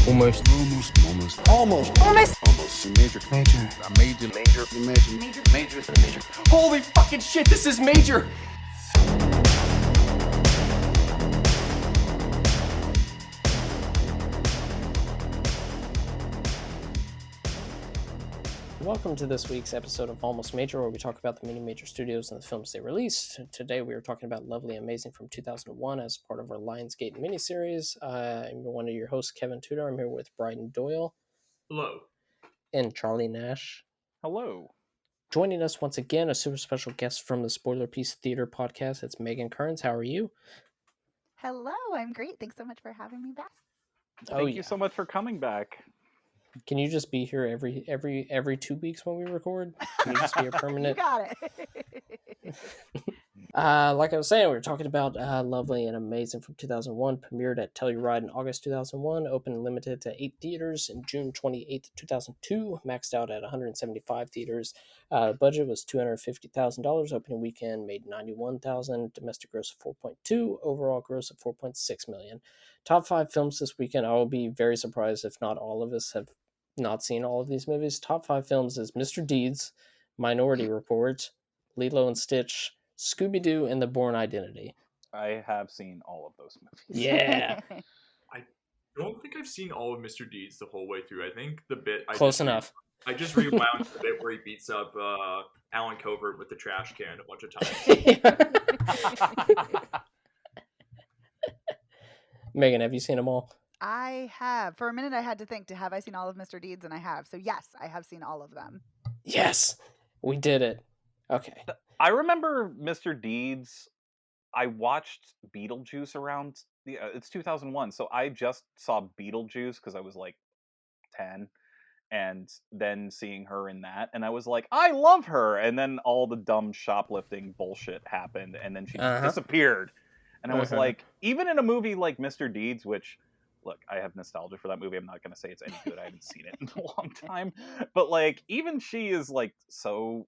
Almost. Major. Holy fucking shit, this is major! Welcome to this week's episode of Almost Major, where we talk about the many major studios and the films they released. Today we are talking about Lovely Amazing from 2001 as part of our Lionsgate miniseries. I'm one of your hosts, Kevin Tudor. I'm here with Bryden Doyle. Hello. And Charlie Nash. Hello. Joining us once again, a super special guest from the Spoiler Piece Theater podcast. It's Megan Kearns. How are you? Hello, I'm great. Thanks so much for having me back. Thank you so much for coming back. Can you just be here every 2 weeks when we record? Can you just be a permanent? You got it. Like I was saying, we were talking about Lovely and Amazing from 2001, premiered at Telluride in August 2001, opened and limited to 8 theaters in June 28th, 2002, maxed out at 175 theaters. Budget was $250,000. Opening weekend made $91,000. Domestic gross of $4.2. Overall gross of $4.6 million. Top 5 films this weekend. I will be very surprised if not all of us have not seen all of these movies. Top 5 films is Mr. Deeds, Minority Report, Lilo and Stitch, Scooby-Doo, and The Bourne Identity. I have seen all of those movies. Yeah. I don't think I've seen all of Mr. Deeds the whole way through. I think the bit... Close enough. I just rewound the bit where he beats up Alan Covert with the trash can a bunch of times. Megan, have you seen them all? I have. For a minute, I had to think, have I seen all of Mr. Deeds? And I have. So yes, I have seen all of them. Yes, we did it. Okay. I remember Mr. Deeds. I watched Beetlejuice around it's 2001, so I just saw Beetlejuice because I was like 10, and then seeing her in that, and I was like, I love her. And then all the dumb shoplifting bullshit happened, and then she just disappeared. And I was like, even in a movie like Mr. Deeds, which, look, I have nostalgia for that movie. I'm not going to say it's any good. I haven't seen it in a long time. But, like, even she is, like, so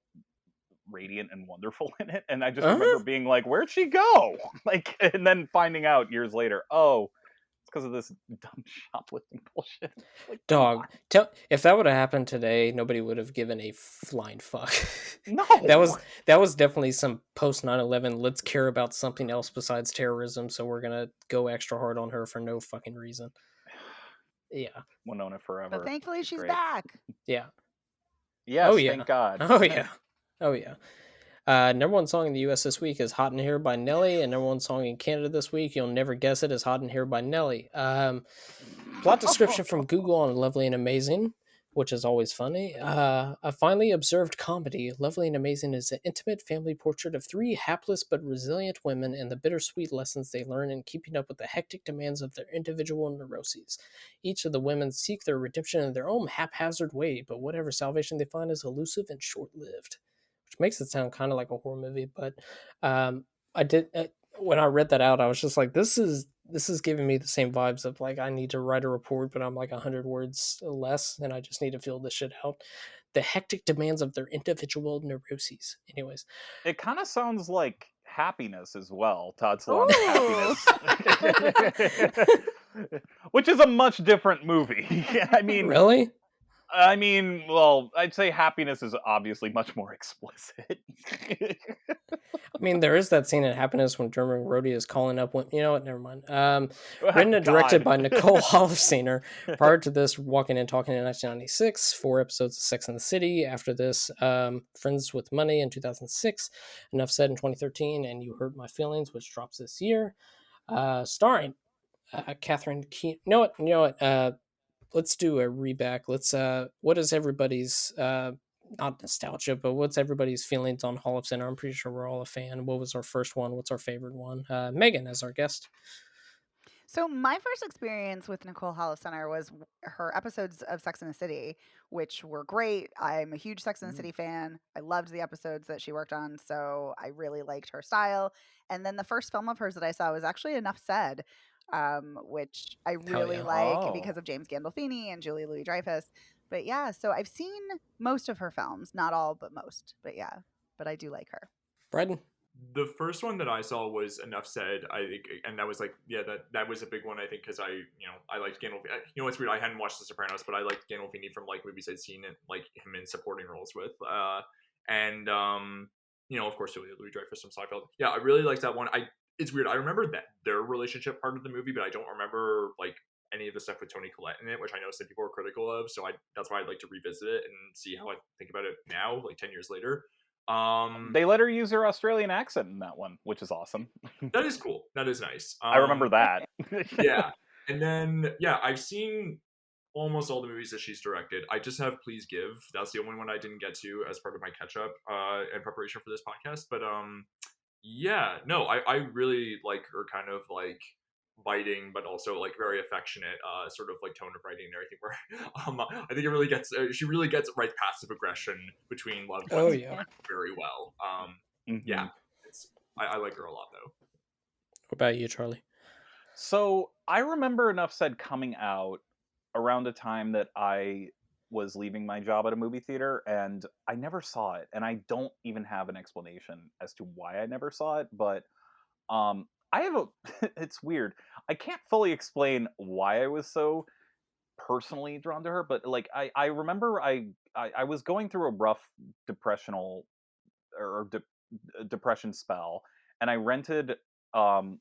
radiant and wonderful in it. And I just remember being like, where'd she go? Like, and then finding out years later, oh, it's because of this dumb shoplifting bullshit. Like, dog, if that would have happened today, nobody would have given a flying fuck. No. That was definitely some post 9/11, let's care about something else besides terrorism, so we're going to go extra hard on her for no fucking reason. Yeah. Winona forever. But thankfully she's great. back. Yeah. Yes, thank God. Oh, yeah. Oh, yeah. Number one song in the U.S. this week is Hot in Here by Nelly, and number one song in Canada this week, you'll never guess it, is Hot in Here by Nelly. Plot description from Google on Lovely and Amazing, which is always funny. A finely observed comedy, Lovely and Amazing is an intimate family portrait of 3 hapless but resilient women and the bittersweet lessons they learn in keeping up with the hectic demands of their individual neuroses. Each of the women seek their redemption in their own haphazard way, but whatever salvation they find is elusive and short-lived. Which makes it sound kind of like a horror movie, but when I read that out, I was just like, this is giving me the same vibes of like, I need to write a report, but I'm like 100 words less, and I just need to fill this shit out. The hectic demands of their individual neuroses. Anyways. It kind of sounds like Happiness as well. Todd Solondz Happiness. Which is a much different movie. I mean... Really? I mean, well, I'd say Happiness is obviously much more explicit. I mean, there is that scene in Happiness when Dermot Brody is calling up... you know what? Never mind. Written and directed by Nicole Holofcener. Prior to this, Walking and Talking in 1996. 4 episodes of Sex and the City. After this, Friends with Money in 2006. Enough Said in 2013. And You Hurt My Feelings, which drops this year. Starring Catherine Keener. You know what? Let's do a reback. Let's what is everybody's not nostalgia, but what's everybody's feelings on Holofcener? I'm pretty sure we're all a fan. What was our first one? What's our favorite one? Megan as our guest. So my first experience with Nicole Holofcener was her episodes of Sex and the City, which were great. I'm a huge Sex and the City fan. I loved the episodes that she worked on, so I really liked her style. And then the first film of hers that I saw was actually Enough Said, which I really like because of James Gandolfini and Julia Louis-Dreyfus. But yeah, so I've seen most of her films, not all, but most. But yeah, but I do like her. Bryden? The first one that I saw was Enough Said, I think, and that was like, yeah, that was a big one, I think, because I liked Gandolfini. It's weird, I hadn't watched The Sopranos, but I liked Gandolfini from like movies I'd seen it, like him in supporting roles with, and of course, Julia Louis-Dreyfus from Seinfeld. Yeah, I really liked that one. It's weird, I remember that their relationship part of the movie, but I don't remember like any of the stuff with Toni Collette in it, which I know some people are critical of. So that's why I'd like to revisit it and see how I think about it now, like 10 years later. They let her use her Australian accent in that one, which is awesome. That is cool. That is nice. I remember that. Yeah. And then, yeah, I've seen almost all the movies that she's directed. I just have Please Give. That's the only one I didn't get to as part of my catch up in preparation for this podcast. But yeah, no, I really like her kind of like biting, but also like very affectionate sort of like tone of writing and everything. Where I think it really gets she really gets right passive aggression between loved ones very well. Yeah, I like her a lot though. What about you, Charlie? So I remember Enough Said coming out around a time that I was leaving my job at a movie theater, and I never saw it, and I don't even have an explanation as to why I never saw it. But I have a it's weird, I can't fully explain why I was so personally drawn to her, but like I remember I was going through a rough depressional or depression spell, and I rented um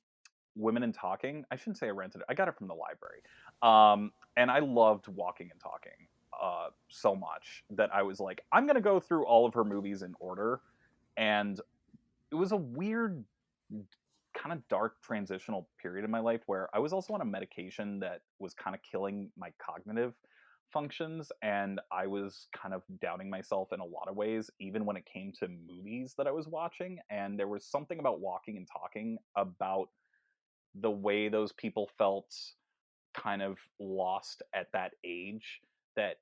Women and Talking. I shouldn't say I rented it. I got it from the library. And I loved Walking and Talking so much that I was like, I'm going to go through all of her movies in order. And it was a weird, kind of dark transitional period in my life where I was also on a medication that was kind of killing my cognitive functions. And I was kind of doubting myself in a lot of ways, even when it came to movies that I was watching. And there was something about Walking and Talking about the way those people felt kind of lost at that age that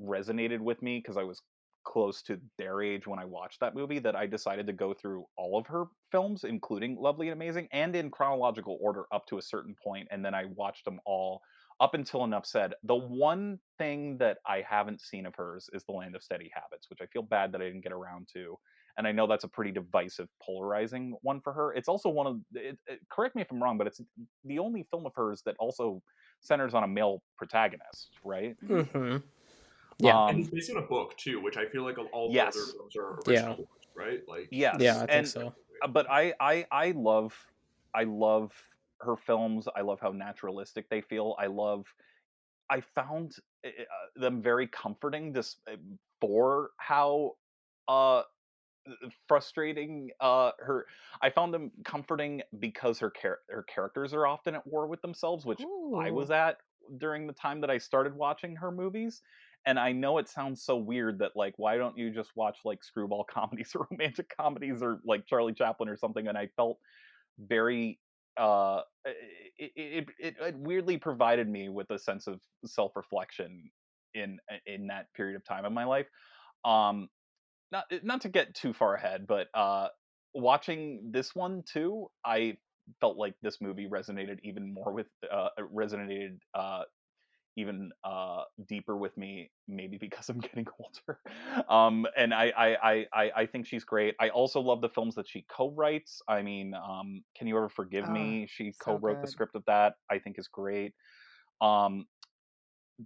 resonated with me because I was close to their age when I watched that movie, that I decided to go through all of her films, including Lovely and Amazing, and in chronological order up to a certain point, and then I watched them all up until Enough Said. The one thing that I haven't seen of hers is The Land of Steady Habits, which I feel bad that I didn't get around to. And I know that's a pretty divisive, polarizing one for her. It's also one of, correct me if I'm wrong, but it's the only film of hers that also centers on a male protagonist, right? Mm-hmm. Yeah. And it's based on a book too, which I feel like all the other films are original books, right? Like, yes, yeah, I think so. But I love her films. I love how naturalistic they feel. I found them very comforting, just for how frustrating her. I found them comforting because her characters are often at war with themselves, which I was at during the time that I started watching her movies. And I know it sounds so weird that, like, why don't you just watch like screwball comedies or romantic comedies or like Charlie Chaplin or something? And I felt very it weirdly provided me with a sense of self-reflection in that period of time in my life. um not to get too far ahead, but watching this one too, I felt like this movie resonated even more with resonated even deeper with me, maybe because I'm getting older. And I think she's great. I also love the films that she co-writes. I mean, Can You Ever Forgive Me? She so co-wrote the good. script of that. I think is great. Um,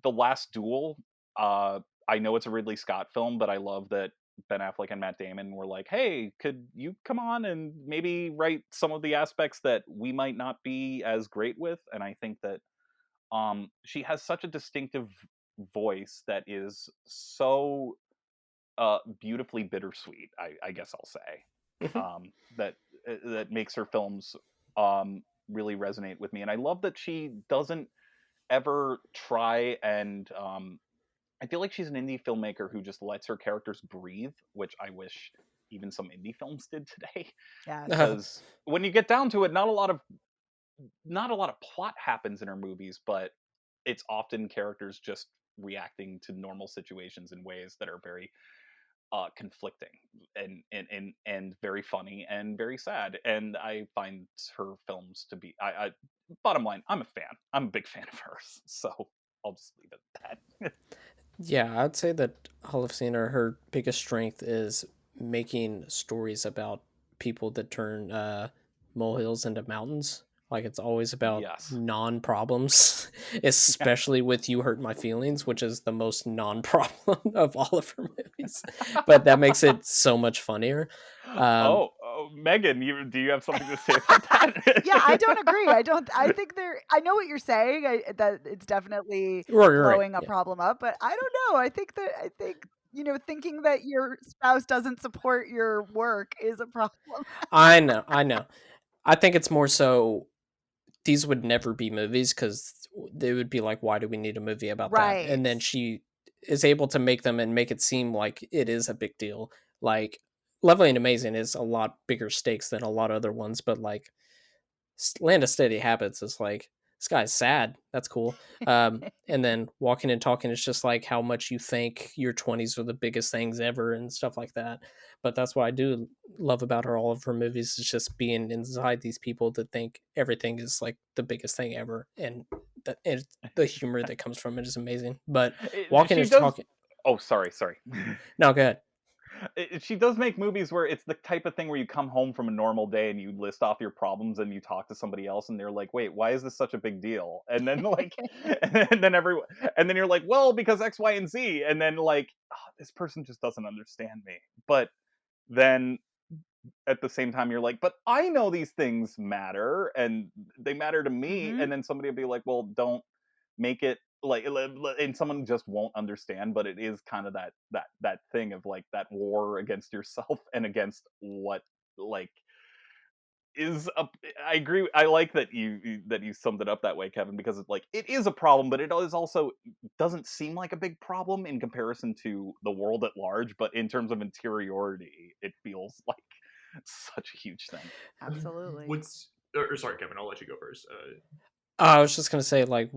The Last Duel. I know it's a Ridley Scott film, but I love that Ben Affleck and Matt Damon were like, "Hey, could you come on and maybe write some of the aspects that we might not be as great with?" And I think that she has such a distinctive voice that is so beautifully bittersweet. I guess I'll say that that makes her films really resonate with me, and I love that she doesn't ever try and I feel like she's an indie filmmaker who just lets her characters breathe, which I wish even some indie films did today. Yeah. Because when you get down to it, not a lot of plot happens in her movies, but it's often characters just reacting to normal situations in ways that are very conflicting and very funny and very sad. And I find her films to be I bottom line, I'm a fan. I'm a big fan of hers. So I'll just leave it at that. Yeah, I'd say that Holofcener, her biggest strength is making stories about people that turn molehills into mountains. Like it's always about Yes. non-problems, especially with You Hurt My Feelings, which is the most non-problem of all of her movies. But that makes it so much funnier. Megan, do you have something to say about that? Yeah, I don't agree. I think I know what you're saying. That it's definitely Right. blowing a problem up, but I don't know. I think thinking that your spouse doesn't support your work is a problem. I know. I think it's more so these would never be movies because they would be like, why do we need a movie about that? And then Right. she is able to make them and make it seem like it is a big deal. Like Lovely and Amazing is a lot bigger stakes than a lot of other ones, but like Land of Steady Habits is like, this guy's sad. That's cool. And then Walking and Talking is just like how much you think your 20s are the biggest things ever and stuff like that. But that's what I do love about her. All of her movies is just being inside these people that think everything is like the biggest thing ever. And the humor that comes from it is amazing. But Walking and Talking. Oh, sorry. No, go ahead. She does make movies where it's the type of thing where you come home from a normal day and you list off your problems and you talk to somebody else and they're like, wait, why is this such a big deal? And then like, and then you're like, well, because X, Y, and Z. And then like, oh, this person just doesn't understand me. But then at the same time, you're like, but I know these things matter and they matter to me. Mhm. And then somebody will be like, well, don't make it like, and someone just won't understand. But it is kind of that thing of like that war against yourself and against what like is a. I agree. I like that you summed it up that way, Kevin, because it's like it is a problem, but it is also doesn't seem like a big problem in comparison to the world at large. But in terms of interiority, it feels like such a huge thing. Absolutely. Sorry, Kevin, I'll let you go first. I was just gonna say, like,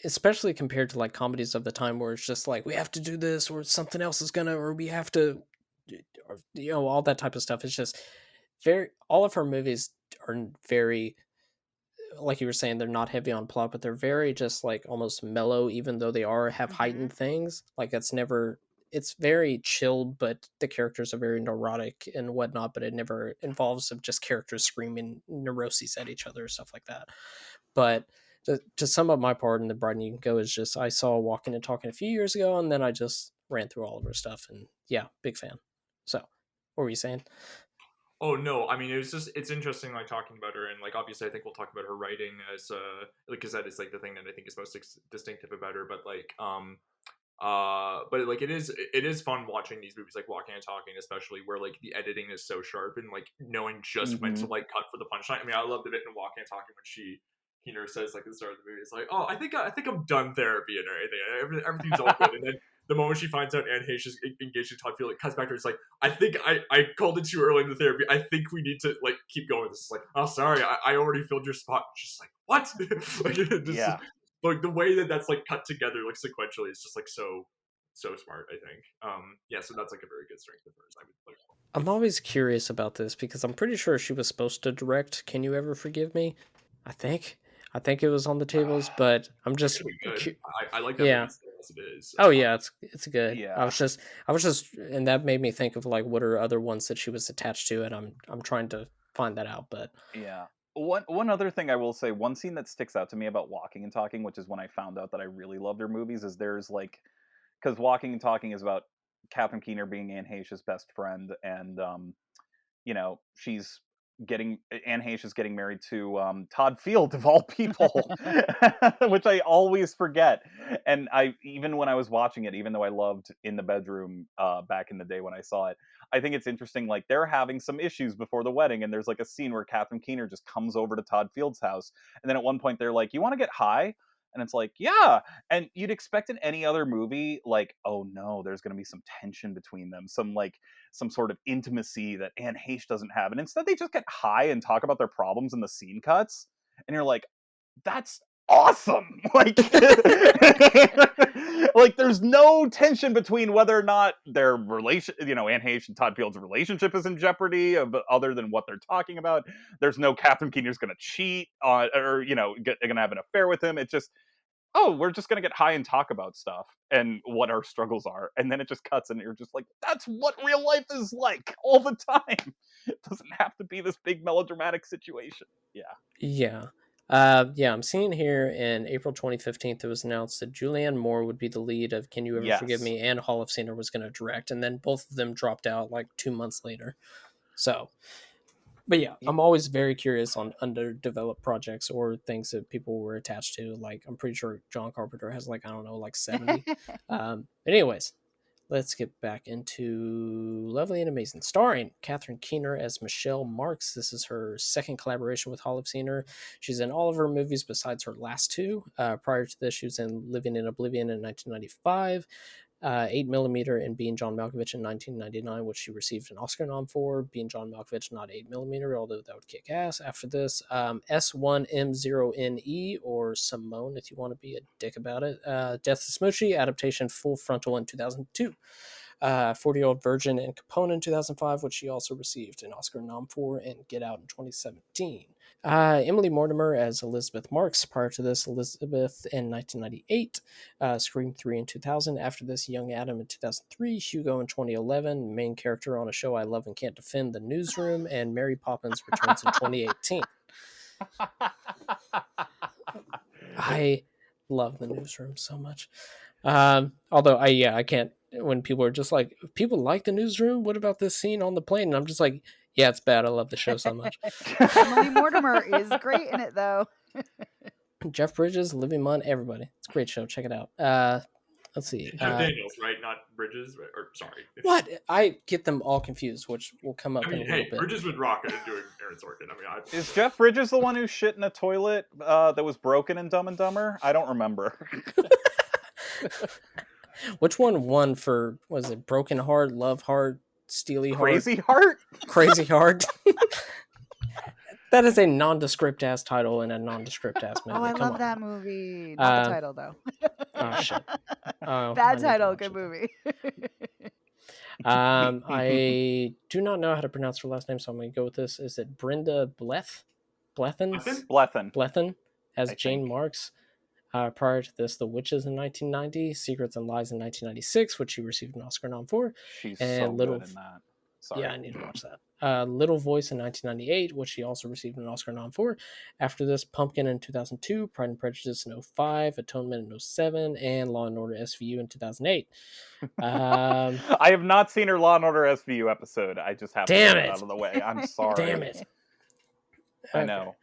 especially compared to like comedies of the time, where it's just like we have to do this, or something else is gonna, or we have to, or all that type of stuff. It's just very. All of her movies are very, like you were saying, they're not heavy on plot, but they're very just like almost mellow, even though they have Mhm. heightened things. Like that's never. It's very chilled, but the characters are very neurotic and whatnot. But it never involves of just characters screaming neuroses at each other or stuff like that. But to sum up my part in the Brighton You Can Go is just I saw Walking and Talking a few years ago, and then I just ran through all of her stuff, and yeah, big fan. So, what were you saying? Oh no, I mean it's interesting like talking about her, and like obviously I think we'll talk about her writing as like because that is like the thing that I think is most distinctive about her. But like but like it is fun watching these movies like Walking and Talking, especially where like the editing is so sharp and like knowing just when to like cut for the punchline. I mean, I loved the bit in Walking and Talking when Keener says like at the start of the movie, it's like, oh, I think I'm done therapy and everything. Everything's all good. And then the moment she finds out Anne Heche is engaged to Todd Field, it cuts back to her. It's like, I think I called it too early in the therapy. I think we need to like keep going. This is like, oh, sorry, I already filled your spot. Just like, what? Like, Yeah. Like the way that's like cut together like sequentially is just like so smart, I think. Yeah, so that's like a very good strength of hers. I would like. I'm always curious about this because I'm pretty sure she was supposed to direct Can You Ever Forgive Me? I think. I think it was on the tables, but I'm just It could be good. I like that yeah. movie still as it is. Oh yeah, it's good. Yeah. I was just, and that made me think of like what are other ones that she was attached to, and I'm trying to find that out. But Yeah. One other thing I will say, one scene that sticks out to me about Walking and Talking, which is when I found out that I really loved her movies, is there's like, because Walking and Talking is about Catherine Keener being Anne Heche's best friend, and she's Anne Heche is getting married to Todd Field of all people, which I always forget. And even when I was watching it, even though I loved In the Bedroom back in the day when I saw it, I think it's interesting. Like they're having some issues before the wedding, and there's like a scene where Catherine Keener just comes over to Todd Field's house, and then at one point they're like, "You want to get high?" And it's like, yeah. And you'd expect in any other movie, like, oh no, there's going to be some tension between them, some sort of intimacy that Anne Heche doesn't have. And instead, they just get high and talk about their problems in the scene cuts. And you're like, that's awesome. Like, like there's no tension between whether or not their relation, Anne Heche and Todd Field's relationship is in jeopardy, other than what they're talking about. There's no Catherine Keener's going to cheat on, or going to have an affair with him. It's just oh, we're just going to get high and talk about stuff and what our struggles are. And then it just cuts and you're just like, that's what real life is like all the time. It doesn't have to be this big melodramatic situation. Yeah. Yeah. Yeah, I'm seeing here in April 2015, it was announced that Julianne Moore would be the lead of Can You Ever Forgive Yes. Me, and Holofcener was going to direct, and then both of them dropped out like 2 months later. So, but yeah, I'm always very curious on underdeveloped projects or things that people were attached to. Like, I'm pretty sure John Carpenter has like, I don't know, like 70. But anyways, let's get back into Lovely and Amazing, starring Catherine Keener as Michelle Marks. This is her second collaboration with Holofcener. She's in all of her movies besides her last two. Prior to this, she was in Living in Oblivion in 1995, 8mm and Being John Malkovich in 1999, which she received an Oscar nom for. Being John Malkovich, not 8mm, although that would kick ass. After this, S1M0NE, or Simone if you want to be a dick about it. Death to Smoochy, adaptation Full Frontal in 2002. 40-Year-Old Virgin and Capone in 2005, which she also received an Oscar nom for, and Get Out in 2017. Emily Mortimer as Elizabeth Marks. Prior to this, Elizabeth in 1998, Scream 3 in 2000. After this, Young Adam in 2003, Hugo in 2011, main character on a show I love and can't defend, The Newsroom, and Mary Poppins Returns in 2018. I love The Newsroom so much. Although I can't, when people are just like, people like The Newsroom, what about this scene on the plane? And I'm just like, yeah, it's bad. I love the show so much. Emily Mortimer is great in it, though. Jeff Bridges, Living Munn, everybody. It's a great show. Check it out. Let's see. Jeff Daniels, right? Not Bridges. Or sorry. What? I get them all confused, which will come up in a little bit. Bridges would rock it doing Aaron Sorkin. Is Jeff Bridges the one who shit in a toilet that was broken in Dumb and Dumber? I don't remember. Which one won for, was it Broken Heart, Love Heart, Steely Heart? Crazy Heart? Crazy Heart. That is a nondescript ass title in a nondescript ass movie. Oh, I love that movie. Not the title, though. Oh, shit. Oh, bad title, good movie. I do not know how to pronounce her last name, so I'm going to go with this. Is it Brenda Blethen as Jane Marks. Prior to this, The Witches in 1990, Secrets and Lies in 1996, which she received an Oscar nom for. She's so good in that. Sorry. Yeah, I need to watch that. Little Voice in 1998, which she also received an Oscar nom for. After this, Pumpkin in 2002, Pride and Prejudice in 2005, Atonement in 2007, and Law & Order SVU in 2008. I have not seen her Law & Order SVU episode. I just have to get it out of the way. I'm sorry. Damn it. I know.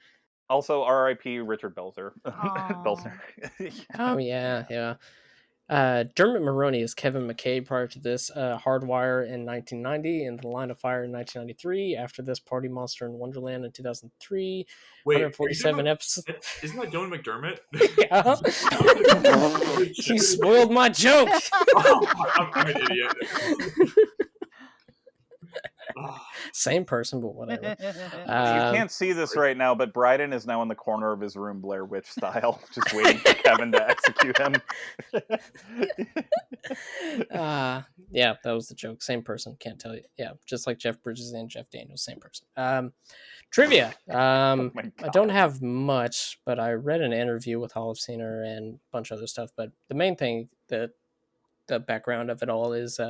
Also, R.I.P. Richard Belzer. Belzer. Oh, yeah. Dermot Mulroney is Kevin McKay. Prior to this, Hardwire in 1990, and The Line of Fire in 1993. After this, Party Monster in Wonderland in 2003. Wait, 147 episodes. Isn't that Dylan McDermott? Yeah. You spoiled my joke. Oh, I'm an idiot. Same person, but whatever. You can't see this right now, but Bryden is now in the corner of his room, Blair Witch style, just waiting for Kevin to execute him. Yeah, that was the joke. Same person, can't tell you. Yeah, just like Jeff Bridges and Jeff Daniels, same person. Trivia. I don't have much, but I read an interview with Holofcener and a bunch of other stuff. But the main thing that the background of it all is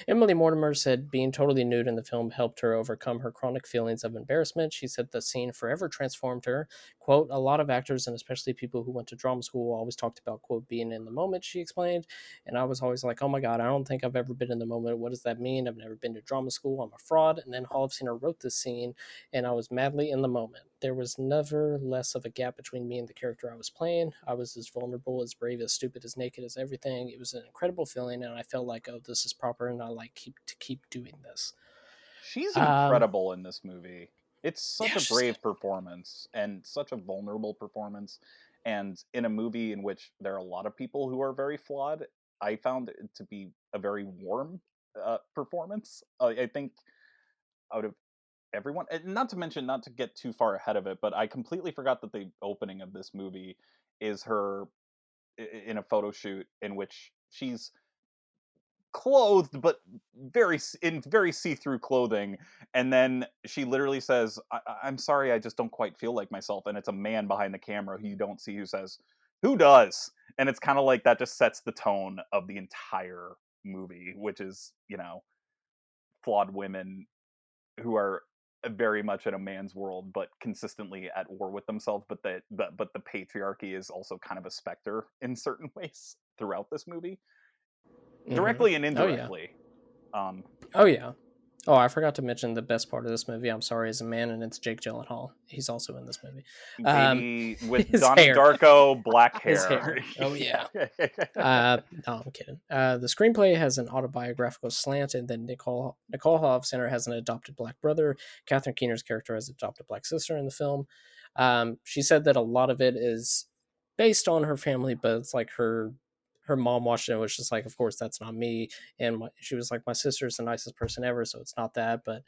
Emily Mortimer said being totally nude in the film helped her overcome her chronic feelings of embarrassment. She said the scene forever transformed her. Quote, a lot of actors and especially people who went to drama school always talked about, quote, being in the moment, she explained. And I was always like, oh my God, I don't think I've ever been in the moment. What does that mean? I've never been to drama school. I'm a fraud. And then Holofcener wrote this scene and I was madly in the moment. There was never less of a gap between me and the character I was playing. I was as vulnerable, as brave, as stupid, as naked as everything. It was an incredible feeling, and I felt like, oh, this is proper, and I like to keep doing this. She's incredible in this movie. It's such a brave performance and such a vulnerable performance. And in a movie in which there are a lot of people who are very flawed, I found it to be a very warm performance. I think out of everyone, and not to mention, not to get too far ahead of it, but I completely forgot that the opening of this movie is her in a photo shoot in which she's clothed but very see-through clothing, and then she literally says, I'm sorry, I just don't quite feel like myself, and it's a man behind the camera who you don't see who says, Who does? And it's kind of like that just sets the tone of the entire movie, which is, flawed women who are very much in a man's world, but consistently at war with themselves. But the patriarchy is also kind of a specter in certain ways throughout this movie, directly and indirectly. Oh yeah. Oh, I forgot to mention the best part of this movie. I'm sorry, is a man, and it's Jake Gyllenhaal. He's also in this movie. Baby with his Donnie hair. Darko black hair. His hair. Oh yeah. No, I'm kidding. The screenplay has an autobiographical slant, and then Nicole Holofcener has an adopted black brother. Catherine Keener's character has an adopted black sister in the film. She said that a lot of it is based on her family, but it's like her mom watched it and was just like, of course that's not me. And she was like, my sister's the nicest person ever, so it's not that. But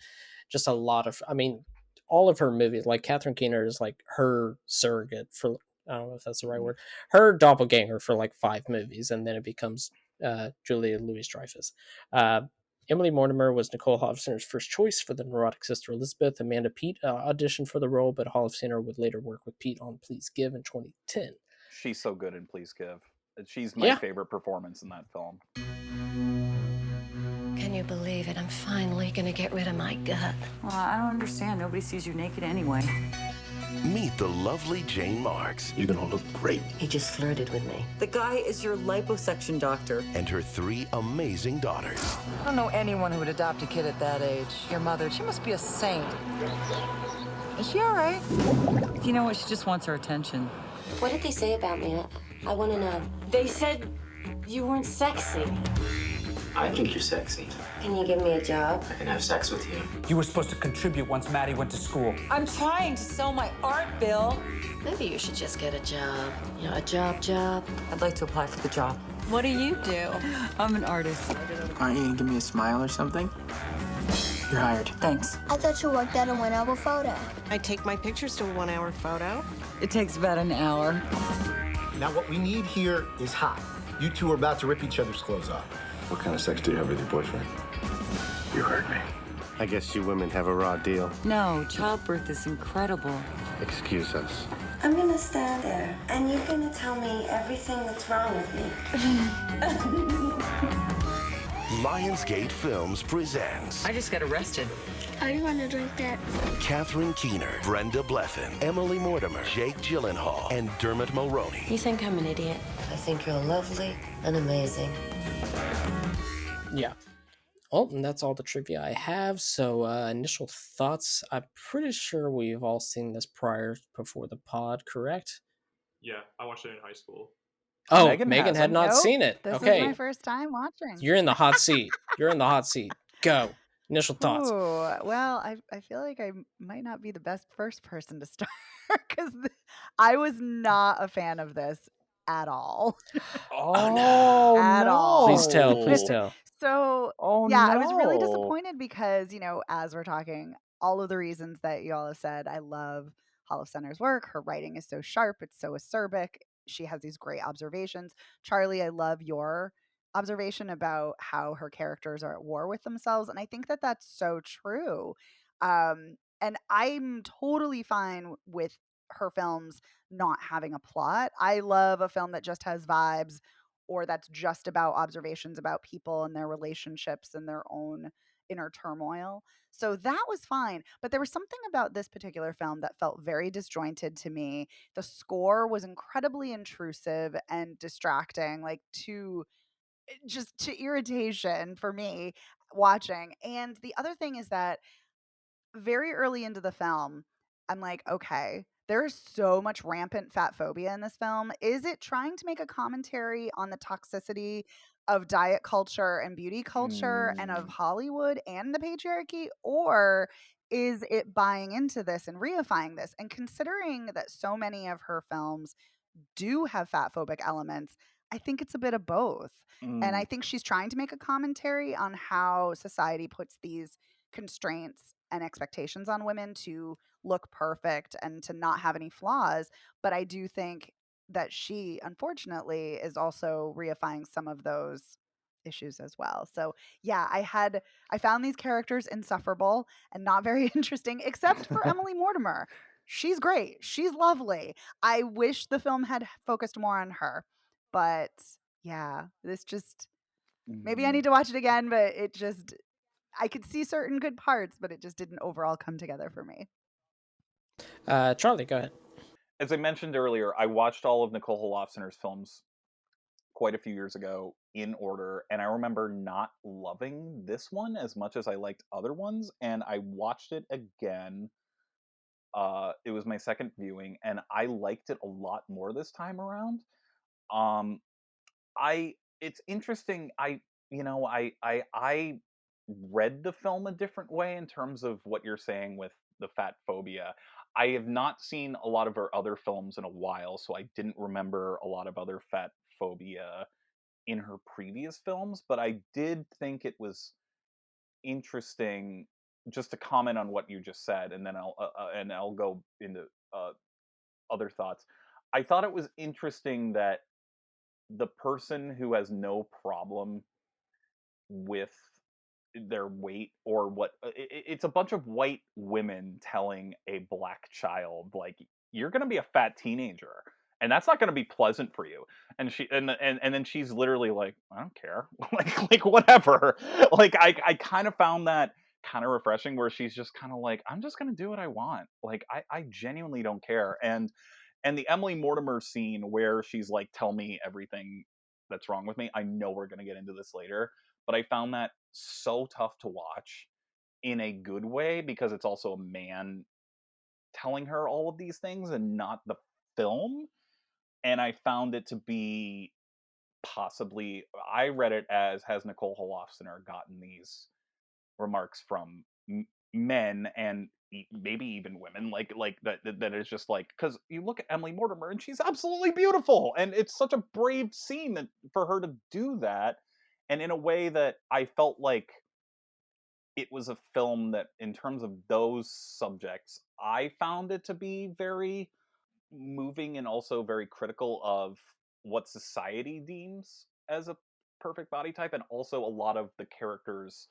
just a lot of, I mean, all of her movies, like Catherine Keener is like her surrogate for, I don't know if that's the right word, her doppelganger for like 5 movies, and then it becomes Julia Louis-Dreyfus. Emily Mortimer was Nicole Holofcener's first choice for the neurotic sister Elizabeth. Amanda Peet auditioned for the role, but Holofcener would later work with Peet on Please Give in 2010. She's so good in Please Give. She's my favorite performance in that film. Can you believe it? I'm finally gonna get rid of my gut. Well, I don't understand. Nobody sees you naked anyway. Meet the lovely Jane Marks. You're gonna look great. He just flirted with me. The guy is your liposuction doctor. And her 3 amazing daughters. I don't know anyone who would adopt a kid at that age. Your mother, she must be a saint. Is she all right? You know what? She just wants our attention. What did they say about me? I want to know. They said you weren't sexy. I think you're sexy. Can you give me a job? I can have sex with you. You were supposed to contribute once Maddie went to school. I'm trying to sell my art, Bill. Maybe you should just get a job. You know, a job. I'd like to apply for the job. What do you do? I'm an artist. Aren't you gonna give me a smile or something? You're hired. Thanks. I thought you worked at a 1-hour photo. I take my pictures to a 1-hour photo. It takes about an hour. Now what we need here is hot. You two are about to rip each other's clothes off. What kind of sex do you have with your boyfriend? You heard me. I guess you women have a raw deal. No, childbirth is incredible. Excuse us. I'm gonna stand there, and you're gonna tell me everything that's wrong with me. Lionsgate Films presents. I just got arrested. Are you gonna drink that? Catherine Keener, Brenda Blethyn, Emily Mortimer, Jake Gyllenhaal, and Dermot Mulroney. You think I'm an idiot? I think you're lovely and amazing. Yeah. Oh, and that's all the trivia I have. So, initial thoughts. I'm pretty sure we've all seen this before the pod, correct? Yeah, I watched it in high school. Oh, Megan had not seen it. This okay. is my first time watching. You're in the hot seat. You're in the hot seat. Go. Initial thoughts. Ooh, well, I feel like I might not be the best first person to start because I was not a fan of this at all. Oh, no. At all. Please tell. So, Oh, yeah, no. I was really disappointed because, as we're talking, all of the reasons that you all have said, I love Holofcener's work. Her writing is so sharp. It's so acerbic. She has these great observations. Charlie, I love your observation about how her characters are at war with themselves. And I think that that's so true. And I'm totally fine with her films not having a plot. I love a film that just has vibes or that's just about observations about people and their relationships and their own inner turmoil. So that was fine. But there was something about this particular film that felt very disjointed to me. The score was incredibly intrusive and distracting, like to irritation for me watching. And the other thing is that very early into the film, I'm like, okay, there's so much rampant fat phobia in this film. Is it trying to make a commentary on the toxicity of diet culture and beauty culture and of Hollywood and the patriarchy? Or is it buying into this and reifying this? And considering that so many of her films do have fat phobic elements, I think it's a bit of both. And I think she's trying to make a commentary on how society puts these constraints and expectations on women to look perfect and to not have any flaws. But I do think that she, unfortunately, is also reifying some of those issues as well. So yeah, I found these characters insufferable and not very interesting, except for Emily Mortimer. she's great. She's lovely. I wish the film had focused more on her. But yeah, this just maybe I need to watch it again, but it just I could see certain good parts, but it just didn't overall come together for me. Charlie, go ahead. As I mentioned earlier, I watched all of Nicole Holofcener's films quite a few years ago in order, and I remember not loving this one as much as I liked other ones, and I watched it again. It was my second viewing, and I liked it a lot more this time around. Um, I It's interesting. I read the film a different way in terms of what you're saying with the fat phobia. I have not seen a lot of her other films in a while, so I didn't remember a lot of other fat phobia in her previous films, but I did think it was interesting just to comment on what you just said, and then I'll go into uh, other thoughts. I thought it was interesting that the person who has no problem with their weight or what it's a bunch of white women telling a black child like you're going to be a fat teenager and that's not going to be pleasant for you, and and then she's literally like I don't care like whatever. Like I kind of found that kind of refreshing where she's just kind of like I'm just going to do what I want, like I genuinely don't care. And the Emily Mortimer scene where she's like, tell me everything that's wrong with me. I know we're going to get into this later, but I found that so tough to watch in a good way because it's also a man telling her all of these things and not the film. And I found it to be possibly, I read it as, has Nicole Holofcener gotten these remarks from men and maybe even women like that is just like because you look at Emily Mortimer and she's absolutely beautiful and it's such a brave scene that for her to do that, and in a way that I felt like it was a film that in terms of those subjects I found it to be very moving and also very critical of what society deems as a perfect body type, and also a lot of the characters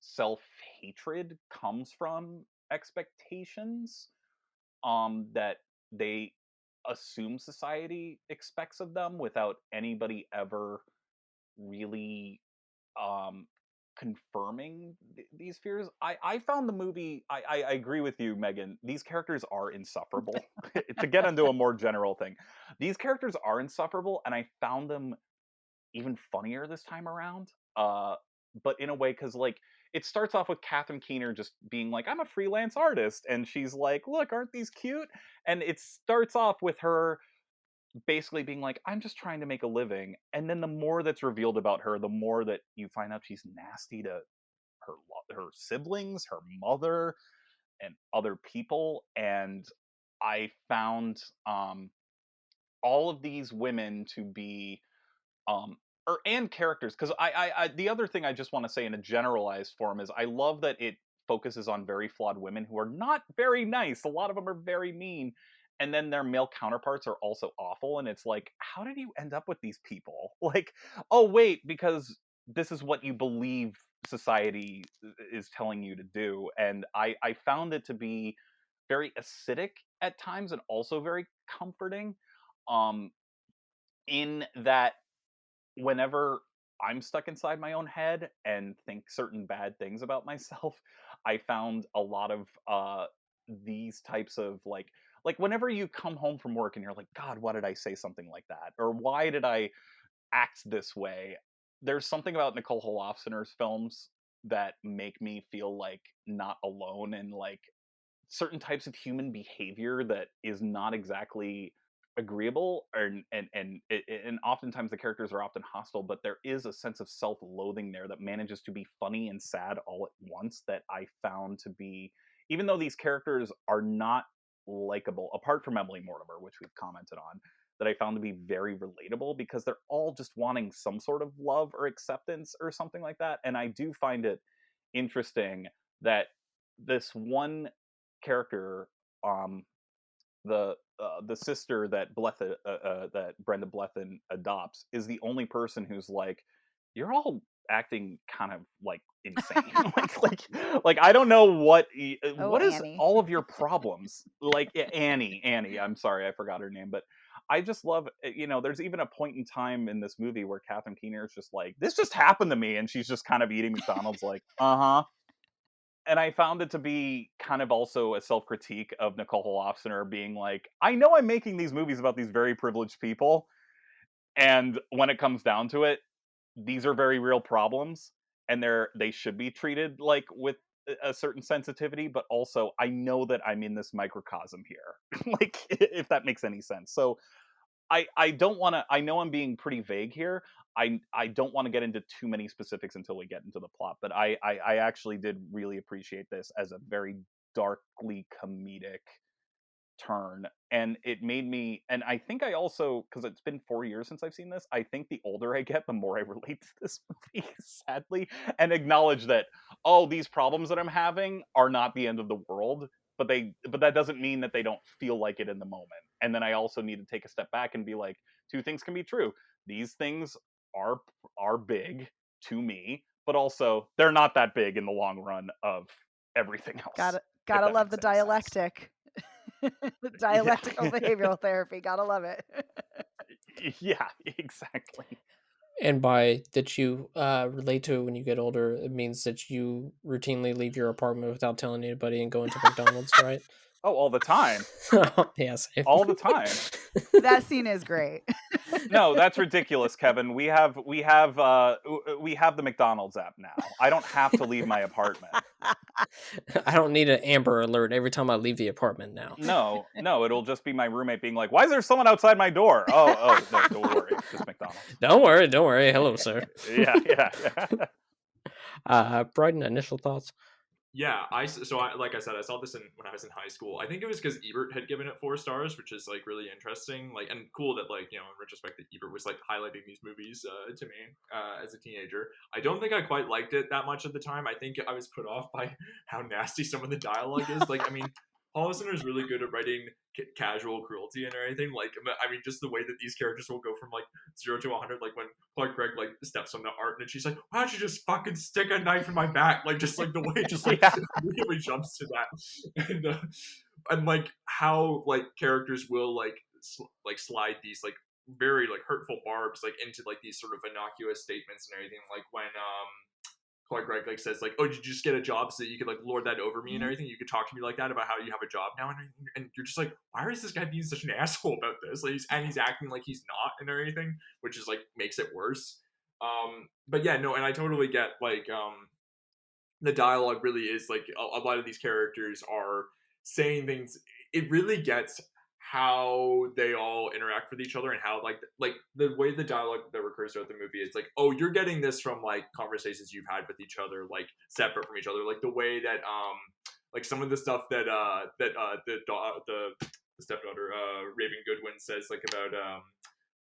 self-hatred comes from expectations that they assume society expects of them without anybody ever really um confirming these fears. I found the movie, I agree with you, Megan, these characters are insufferable. To get into a more general thing, these characters are insufferable and I found them even funnier this time around. But in a way, because like it starts off with Catherine Keener just being like, "I'm a freelance artist," and she's like, "Look, aren't these cute?" And it starts off with her basically being like, "I'm just trying to make a living," and then the more that's revealed about her, the more that you find out she's nasty to her siblings, her mother, and other people. And I found all of these women to be um and characters, because I the other thing I just want to say in a generalized form is I love that it focuses on very flawed women who are not very nice. A lot of them are very mean, and then their male counterparts are also awful, and it's like how did you end up with these people? Like, oh wait, because this is what you believe society is telling you to do. And I found it to be very acidic at times and also very comforting, um in that whenever I'm stuck inside my own head and think certain bad things about myself, I found a lot of these types of like whenever you come home from work and you're like, God, why did I say something like that? Or why did I act this way? There's something about Nicole Holofcener's films that make me feel like not alone and like certain types of human behavior that is not exactly agreeable, and oftentimes the characters are often hostile, but there is a sense of self-loathing there that manages to be funny and sad all at once that I found to be, even though these characters are not likable apart from Emily Mortimer, which we've commented on, that I found to be very relatable because they're all just wanting some sort of love or acceptance or something like that. And I do find it interesting that this one character, um, the sister that that Brenda Blethyn adopts, is the only person who's like, "You're all acting kind of like insane. like I don't know what is Annie. all of your problems. Like Annie, I'm sorry, I forgot her name, but I just love, there's even a point in time in this movie where Catherine Keener is just like, this just happened to me, and she's just kind of eating McDonald's like, uh-huh. And I found it to be kind of also a self-critique of Nicole Holofcener being like, I know I'm making these movies about these very privileged people, and when it comes down to it, these are very real problems, and they should be treated like with a certain sensitivity, but also I know that I'm in this microcosm here. Like, if that makes any sense. So I don't want to. I know I'm being pretty vague here. I don't want to get into too many specifics until we get into the plot, but I actually did really appreciate this as a very darkly comedic turn, and it made me, and I think I also, because it's been 4 years since I've seen this, I think the older I get, the more I relate to this movie, sadly, and acknowledge that, oh, these problems that I'm having are not the end of the world, but that doesn't mean that they don't feel like it in the moment. And then I also need to take a step back and be like, two things can be true. These things are big to me, but also they're not that big in the long run of everything else. Gotta love the dialectic. The dialectical behavioral therapy. Gotta love it. Yeah, exactly. And by that you relate to it when you get older, it means that you routinely leave your apartment without telling anybody and go into McDonald's, right? Oh, all the time. Yes. All the time. That scene is great. No, that's ridiculous, Kevin. We have the McDonald's app now. I don't have to leave my apartment. I don't need an Amber Alert every time I leave the apartment now. No, it'll just be my roommate being like, "Why is there someone outside my door?" Oh, no, don't worry, it's just McDonald's. Don't worry. Hello, sir. Yeah. Bryden, initial thoughts? Yeah, like I said, I saw this when I was in high school. I think it was because Ebert had given it 4 stars, which is like really interesting, like, and cool that, like, in retrospect, that Ebert was like highlighting these movies to me as a teenager. I don't think I quite liked it that much at the time. I think I was put off by how nasty some of the dialogue is. Like, I mean, Holofcener is really good at writing casual cruelty and everything. Like, I mean, just the way that these characters will go from like 0 to 100. Like when Clark Gregg like steps on the art, and she's like, "Why don't you just fucking stick a knife in my back?" Like, just like the way it just like really jumps to that, and like how like characters will like slide these like very like hurtful barbs like into like these sort of innocuous statements and everything. Like when Clark Gregg like says like, "Oh, did you just get a job so that you could like lord that over me and everything? You could talk to me like that about how you have a job now," and you're just like, why is this guy being such an asshole about this? Like, he's acting like he's not and everything, which is like makes it worse. But yeah, no, and I totally get like the dialogue really is like a lot of these characters are saying things. It really gets how they all interact with each other and how like the way the dialogue that recurs throughout the movie is like, oh, you're getting this from like conversations you've had with each other, like separate from each other, like the way that like some of the stuff that the stepdaughter Raven Goodwin says like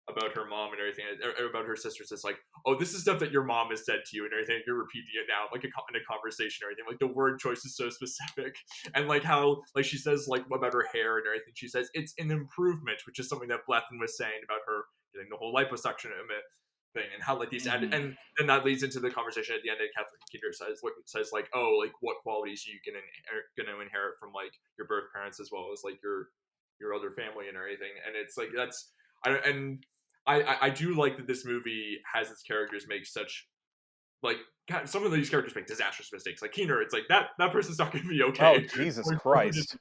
about her mom and everything, or about her sisters. It's like, oh, this is stuff that your mom has said to you and everything. You're repeating it now, like in a conversation or anything. Like the word choice is so specific, and like how like she says like about her hair and everything. She says it's an improvement, which is something that Blethyn was saying about her getting the whole liposuction thing, and how like these and then that leads into the conversation at the end. And Catherine Keener says like, oh, like what qualities you can gonna inherit from like your birth parents as well as like your other family and everything. And it's like that's I do like that this movie has its characters make such, like, some of these characters make disastrous mistakes. Like Keener, it's like that person's not going to be okay. Oh, Jesus Christ.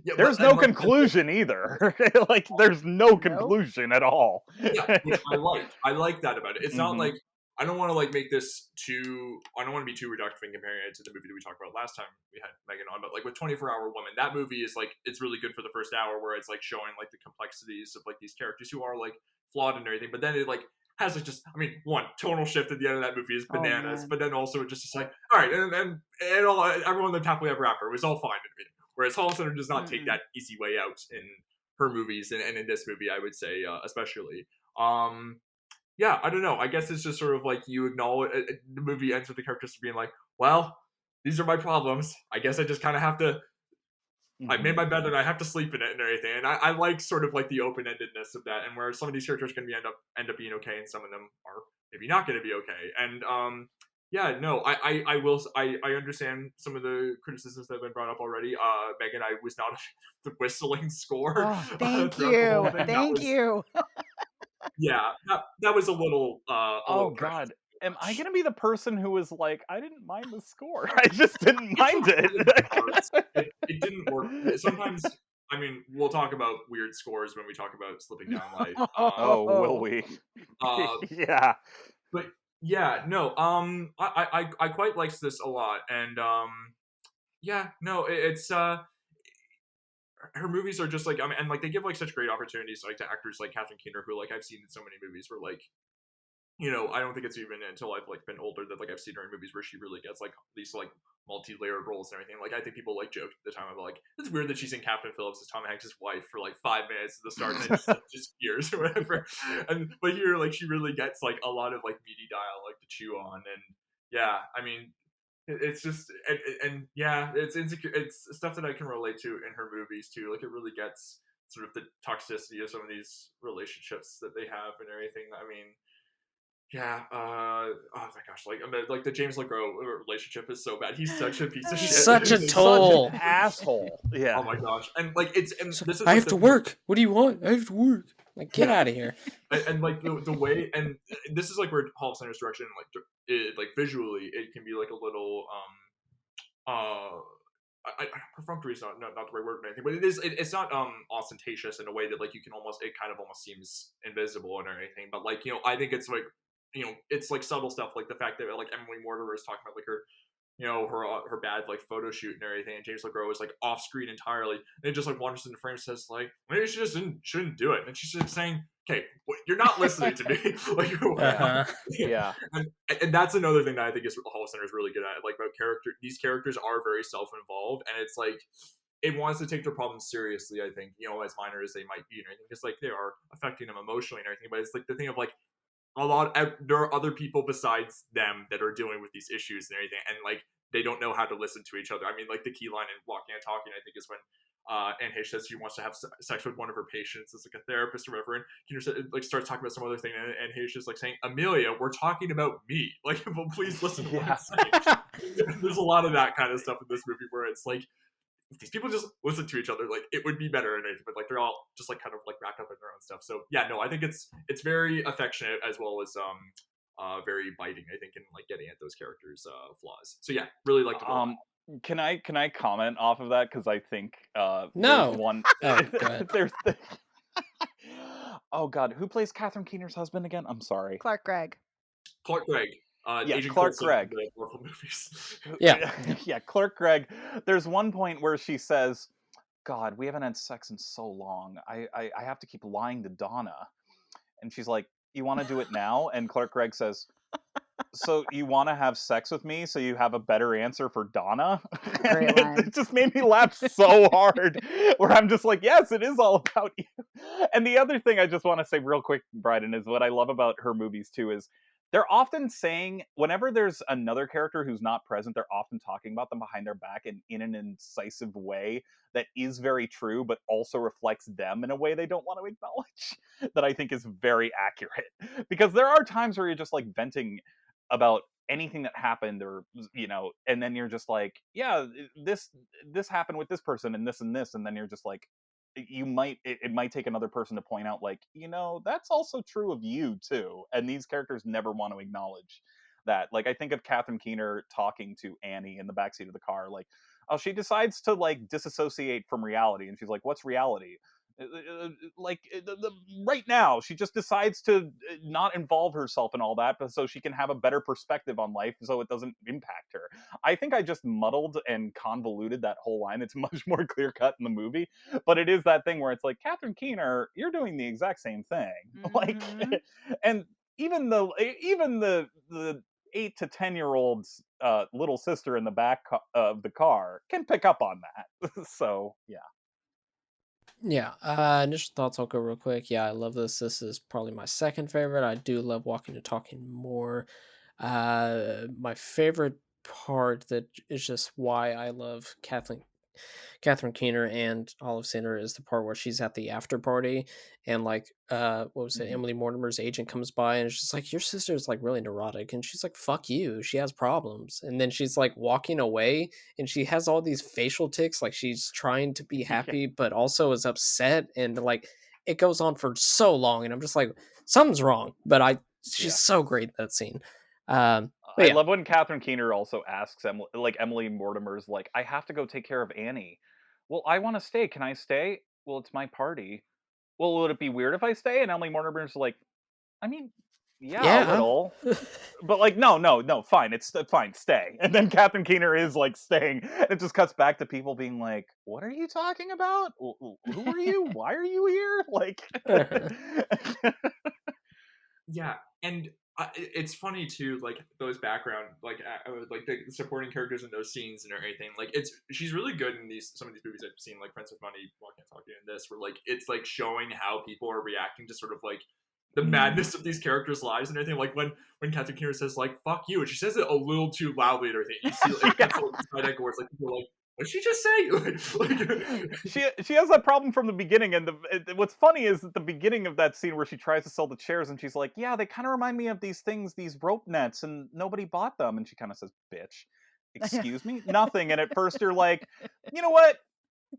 Yeah, there's no conclusion either. Like, there's no conclusion at all. Yeah, which I like that about it. It's not like, I don't want to like make this I don't want to be too reductive in comparing it to the movie that we talked about last time we had Megan on, but like with 24-Hour Woman, that movie is like, it's really good for the first hour where it's like showing like the complexities of like these characters who are like flawed and everything, but then it like has like just, I mean, one tonal shift at the end of that movie is bananas, but then also just like, all right, and all everyone lived happily ever after. It was all fine and everything. Whereas Holofcener does not take that easy way out in her movies, and in this movie, I would say especially. Yeah, I don't know. I guess it's just sort of like you acknowledge the movie ends with the characters being like, well, these are my problems. I guess I just kind of have to. I made my bed and I have to sleep in it and everything. And I like sort of like the open-endedness of that, and where some of these characters can end up being okay, and some of them are maybe not going to be okay. And yeah, no, I understand some of the criticisms that have been brought up already. Megan, I was not a fan of the whistling score Oh, thank throughout the whole you. thing. Thank you. Yeah, that was a little Oh precious. God. Am I gonna be the person who was like, I didn't mind the score. I just didn't mind It didn't work. Sometimes, I mean, we'll talk about weird scores when we talk about Slipping Down Life. Oh, will we? Yeah. But yeah, no, I quite likes this a lot, and yeah, no, it's her movies are just like, I mean, and like they give like such great opportunities like to actors like Catherine Keener, who like I've seen in so many movies where like, you know, I don't think it's even until I've like been older that like I've seen her in movies where she really gets like these like multi-layered roles and everything. Like I think people like joked at the time about like it's weird that she's in Captain Phillips as Tom Hanks' wife for like 5 minutes at the start and then just years or whatever. And but here like she really gets like a lot of like meaty dialogue to chew on, and yeah, I mean it's just and yeah, it's insecure. It's stuff that I can relate to in her movies too. Like it really gets sort of the toxicity of some of these relationships that they have and everything. I mean, yeah, oh my gosh, like the James LeGros relationship is so bad. He's such a piece of shit. He's such a Such toll. an asshole. Yeah. Oh my gosh, and like this is I like have to work. What do you want? I have to work. Like, get out of here. And like the way, and this is like where Holofcener's direction, like visually, it can be like a little perfunctory is not the right word or anything, but it's not ostentatious in a way that like you can almost, it kind of almost seems invisible and everything. But like, you know, I think it's like, you know, it's like subtle stuff, like the fact that like Emily Mortimer is talking about like her, you know, her bad like photo shoot and everything, and James LeGros is like off screen entirely, and it just like wanders in the frame and says like maybe she just shouldn't do it, and she's just saying, okay, you're not listening to me. Like yeah, and that's another thing that I think is Holofcener is really good at, like about these characters are very self-involved, and it's like it wants to take their problems seriously, I think, you know, as minor as they might be and everything, because like they are affecting them emotionally and everything, but it's like the thing of like there are other people besides them that are dealing with these issues and everything, and like they don't know how to listen to each other. I mean, like the key line in Walking and Talking, I think, is when Anne Heche says she wants to have sex with one of her patients as like a therapist or whatever, and Keener like starts talking about some other thing, and Heche is like saying, Amelia, we're talking about me, like, well, please listen to what I'm saying. There's a lot of that kind of stuff in this movie where it's like, if these people just listen to each other, like it would be better and everything, but like they're all just like kind of like wrapped up in their own stuff. So yeah, no, I think it's very affectionate as well as very biting, I think, in like getting at those characters' flaws. So yeah, really like the Can I comment off of that, because I think No. there's one Oh, oh god, who plays Catherine Keener's husband again? I'm sorry. Clark Gregg. Yeah, Agent Clark Coulson Gregg. from the Marvel movies. Yeah. Yeah, Clark Gregg. There's one point where she says, God, we haven't had sex in so long. I have to keep lying to Donna. And she's like, you want to do it now? And Clark Gregg says, so you want to have sex with me so you have a better answer for Donna? Great line. It just made me laugh so hard, where I'm just like, yes, it is all about you. And the other thing I just want to say real quick, Bryden, is what I love about her movies too is they're often saying, whenever there's another character who's not present, they're often talking about them behind their back and in an incisive way that is very true, but also reflects them in a way they don't want to acknowledge, that I think is very accurate. Because there are times where you're just like venting about anything that happened, or you know, and then you're just like, yeah, this happened with this person and this, and then you're just like, it might take another person to point out, like, you know, that's also true of you too, and these characters never want to acknowledge that. Like, I think of Catherine Keener talking to Annie in the backseat of the car, like, oh, she decides to like disassociate from reality, and she's like, what's reality? Right now she just decides to not involve herself in all that, but so she can have a better perspective on life, so it doesn't impact her. I think I just muddled and convoluted that whole line. It's much more clear cut in the movie, but it is that thing where it's like, Catherine Keener, you're doing the exact same thing. Like, and even the 8 to 10-year-old's little sister in the back of the car can pick up on that. So yeah. Yeah, initial thoughts, I'll go real quick. Yeah, I love this. This is probably my second favorite. I do love Walking and Talking more. My favorite part that is just why I love Kathleen Catherine Keener and Holofcener is the part where she's at the after party, and like what was it? Emily Mortimer's agent comes by and she's like, "Your sister's like really neurotic," and she's like, "Fuck you, she has problems." And then she's like walking away, and she has all these facial tics, like she's trying to be happy but also is upset, and like it goes on for so long, and I'm just like, something's wrong. But she's so great in that scene. I love when Catherine Keener also asks Emily Mortimer's like, "I have to go take care of Annie." "Well, I want to stay. Can I stay?" "Well, it's my party." "Well, would it be weird if I stay?" And Emily Mortimer's like, "I mean, yeah, a little." But like, no, fine, it's fine, stay. And then Catherine Keener is like staying. It just cuts back to people being like, "What are you talking about? Who are you? Why are you here?" Like, yeah, and it's funny too, like those background, like the supporting characters in those scenes and everything. Like she's really good in some of these movies I've seen, like Friends with Money, Walk and Talk, and this, where like it's like showing how people are reacting to sort of like the madness of these characters' lives and everything. Like when Catherine Keener says like "fuck you," and she says it a little too loudly and everything. You see like that's what it's like people are like, what did she just say? she has that problem from the beginning, and what's funny is at the beginning of that scene where she tries to sell the chairs, and she's like, "Yeah, they kind of remind me of these things, these rope nets, and nobody bought them." And she kind of says, "Bitch, excuse me, nothing." And at first you're like, you know what?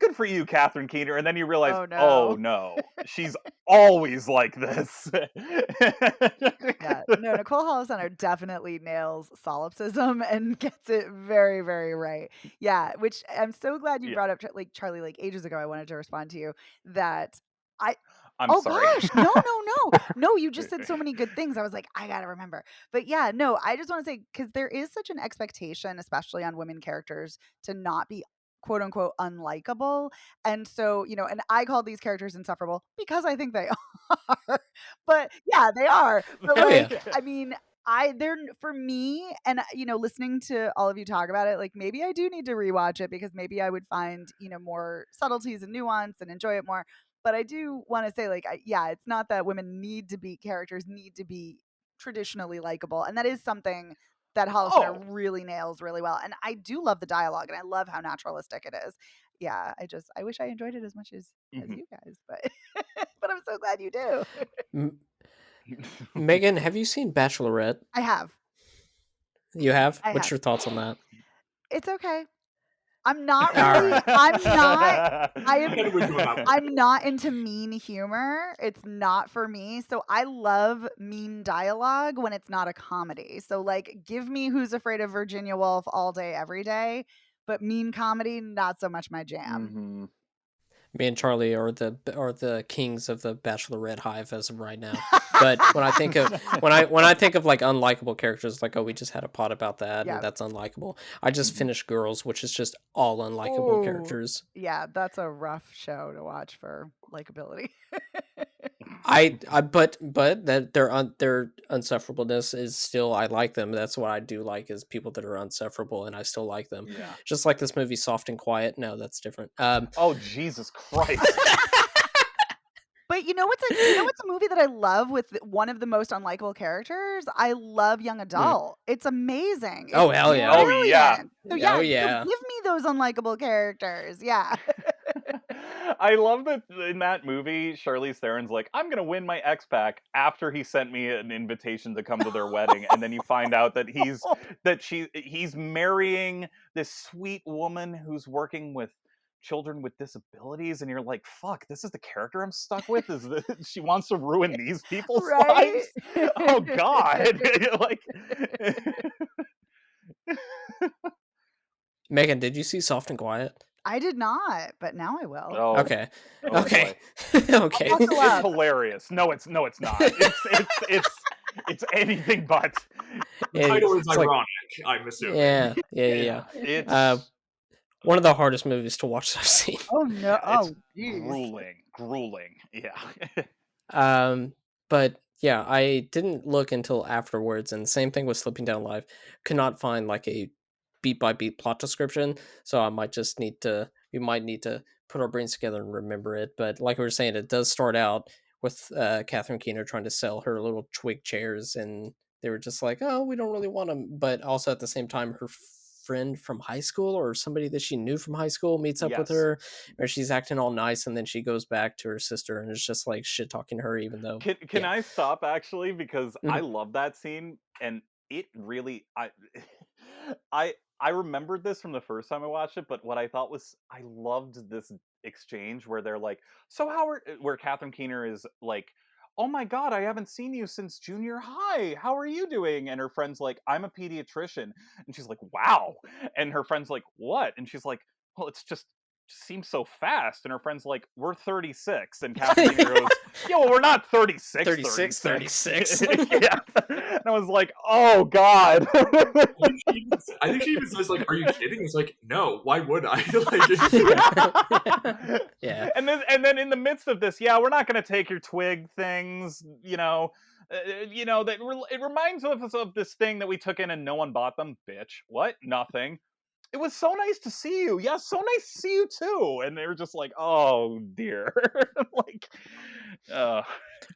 Good for you, Catherine Keener. And then you realize, oh no, she's always like this. Yeah, no, Nicole Holofcener definitely nails solipsism and gets it very, very right. Yeah, which I'm so glad you brought up, like Charlie, like ages ago, I wanted to respond to you that I'm sorry. Gosh, no, you just said so many good things. I was like, I gotta remember. But yeah, no, I just want to say, because there is such an expectation, especially on women characters, to not be quote unquote unlikable. And so, and I call these characters insufferable because I think they are. But yeah, they are. But I mean, they're for me, and listening to all of you talk about it, like maybe I do need to rewatch it because maybe I would find more subtleties and nuance and enjoy it more. But I do want to say, like, it's not that characters need to be traditionally likable, and that is something that Holofcener really nails really well. And I do love the dialogue, and I love how naturalistic it is. Yeah, I wish I enjoyed it as much as you guys, but but I'm so glad you do. Megan, have you seen Bachelorette? I have. You have? What's your thoughts on that? It's okay. I'm not really. I'm not into mean humor. It's not for me. So I love mean dialogue when it's not a comedy. So like, give me Who's Afraid of Virginia Woolf all day, every day. But mean comedy, not so much my jam. Me and Charlie are the kings of the Bachelorette hive as of right now. But when I think of like unlikable characters, like, oh, we just had a pod about that, and that's unlikable. I just finished Girls, which is just all unlikable characters. Yeah, that's a rough show to watch for likability. But that their unsufferableness is still, I like them. That's what I do like, is people that are unsufferable, and I still like them. Yeah. Just like this movie, Soft and Quiet. No, that's different. Oh Jesus Christ! But you know what's a movie that I love with one of the most unlikable characters? I love Young Adult. It's amazing. It's hell yeah! Oh yeah! So so give me those unlikable characters. Yeah. I love that in that movie, Charlize Theron's like, "I'm gonna win my X-Pac," after he sent me an invitation to come to their wedding, and then you find out that he's marrying this sweet woman who's working with children with disabilities, and you're like, fuck, this is the character I'm stuck with? Is this, she wants to ruin these people's lives? Oh God. Like Megan, did you see Soft and Quiet? I did not, but now I will. Oh, okay. Okay. Okay. It's hilarious. No, it's not. It's anything but. The title is ironic, I'm assuming. Yeah. It's one of the hardest movies to watch I've seen. Oh no! It's grueling. Yeah. But yeah, I didn't look until afterwards, and same thing with Slipping Down Live. Could not find like a beat by beat plot description, so we might need to put our brains together and remember it. But like we were saying, it does start out with Catherine Keener trying to sell her little twig chairs, and they were just like, oh, we don't really want them. But also at the same time, her friend from high school or somebody that she knew from high school meets up with Yes. her, where she's acting all nice, and then she goes back to her sister and is just like shit talking to her, even though. Can I stop actually, because I Mhm. love that scene, and it really I remembered this from the first time I watched it, but what I thought was I loved this exchange where they're like, "So how are," where Catherine Keener is like, "Oh my god, I haven't seen you since junior high. How are you doing?" And her friend's like, "I'm a pediatrician." And she's like, "Wow." And her friend's like, "What?" And she's like, "Well, it's just seems so fast." And her friend's like, "We're 36." And Catherine Keener goes, "Yeah, well, we're not 36, 36. Yeah. And I was like, oh god. I think she even says like, "Are you kidding?" It's like, no, why would I? Like, Yeah. And then in the midst of this, yeah, we're not going to take your twig things, that it reminds us of this thing that we took in and no one bought them. Bitch, what? Nothing. It was so nice to see you. Yeah, so nice to see you too. And they were just like, oh dear. Like,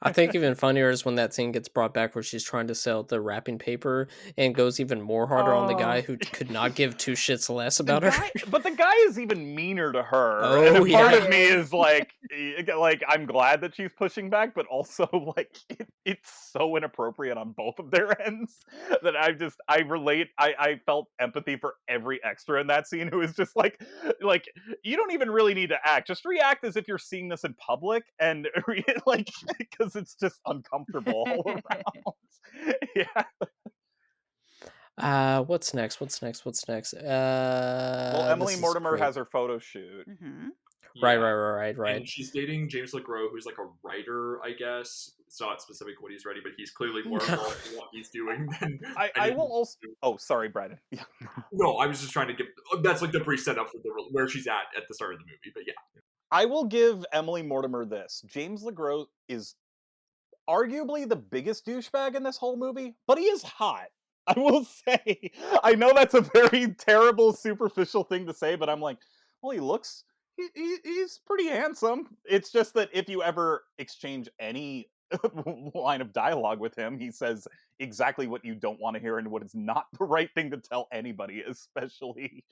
I think even funnier is when that scene gets brought back where she's trying to sell the wrapping paper and goes even more harder on the guy who could not give two shits less about her. But the guy is even meaner to her. Oh, and a part yeah. of me is like I'm glad that she's pushing back, but also like it's so inappropriate on both of their ends that I relate. I felt empathy for every extra in that scene who is just like you don't even really need to act. Just react as if you're seeing this in public and like because it's just uncomfortable all around. Yeah. What's next? Well, This Emily is Mortimer great. has her photo shoot. Right. And she's dating James LeGros, who's like a writer, I guess. It's not specific what he's writing, but he's clearly more involved in what he's doing than I will also. Oh, sorry, Brandon. Yeah. No, I was just trying to give. That's like the brief setup for where she's at the start of the movie. But yeah, I will give Emily Mortimer this. James LeGros is arguably the biggest douchebag in this whole movie, but he is hot. I will say. I know that's a very terrible, superficial thing to say, but I'm like, well, he looks. He's pretty handsome. It's just that if you ever exchange any line of dialogue with him, he says exactly what you don't want to hear and what is not the right thing to tell anybody, especially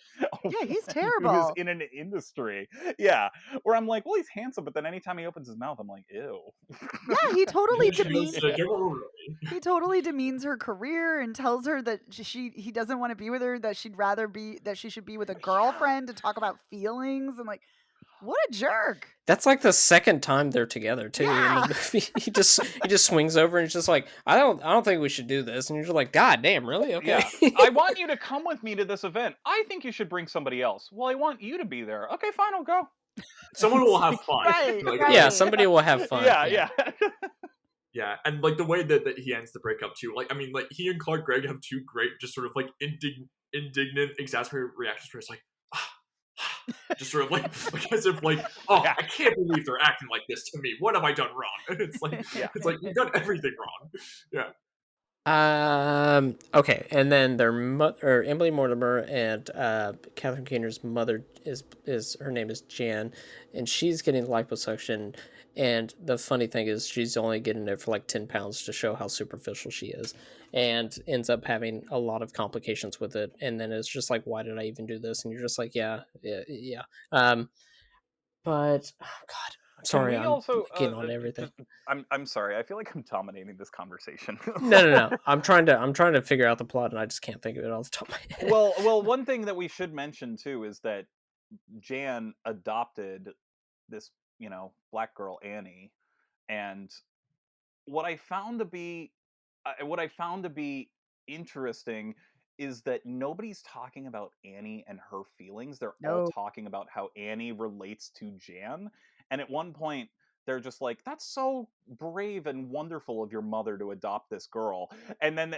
Yeah, he's who is terrible. in an industry. Yeah, where I'm like, well, he's handsome, but then anytime he opens his mouth, I'm like, ew. Yeah, he totally she goes, demeans. "Don't He totally demeans her career and tells her that he doesn't want to be with her. That she should be with a girlfriend to talk about feelings and like, what a jerk. That's like the second time they're together too in the movie. He just swings over and he's just like, I don't think we should do this. And you're just like, God damn, really? Okay. Yeah. I want you to come with me to this event. I think you should bring somebody else. Well, I want you to be there. Okay, fine, I'll go. someone will have fun. Right, Like, right. Yeah, somebody will have fun. Yeah. Yeah, and like the way that he ends the breakup too. Like, I mean, like he and Clark Gregg have two great, just sort of like indignant, exasperated reactions where it's like, just sort of like as if like, oh, I can't believe they're acting like this to me. What have I done wrong? And it's like, it's like you've done everything wrong. Yeah. Okay, and then their mother, Emily Mortimer, and Catherine Keener's mother is her name is Jan, and she's getting liposuction. And the funny thing is, she's only getting it for like 10 pounds to show how superficial she is, and ends up having a lot of complications with it. And then it's just like, why did I even do this? And you're just like, yeah. But oh God, I'm sorry, I'm getting on everything. I'm sorry. I feel like I'm dominating this conversation. No. I'm trying to figure out the plot, and I just can't think of it off the top of my head. Well, one thing that we should mention too is that Jan adopted this, black girl Annie, and what I found to be interesting is that nobody's talking about Annie and her feelings. They're all No. talking about how Annie relates to Jan. And at one point, they're just like, "That's so brave and wonderful of your mother to adopt this girl." And then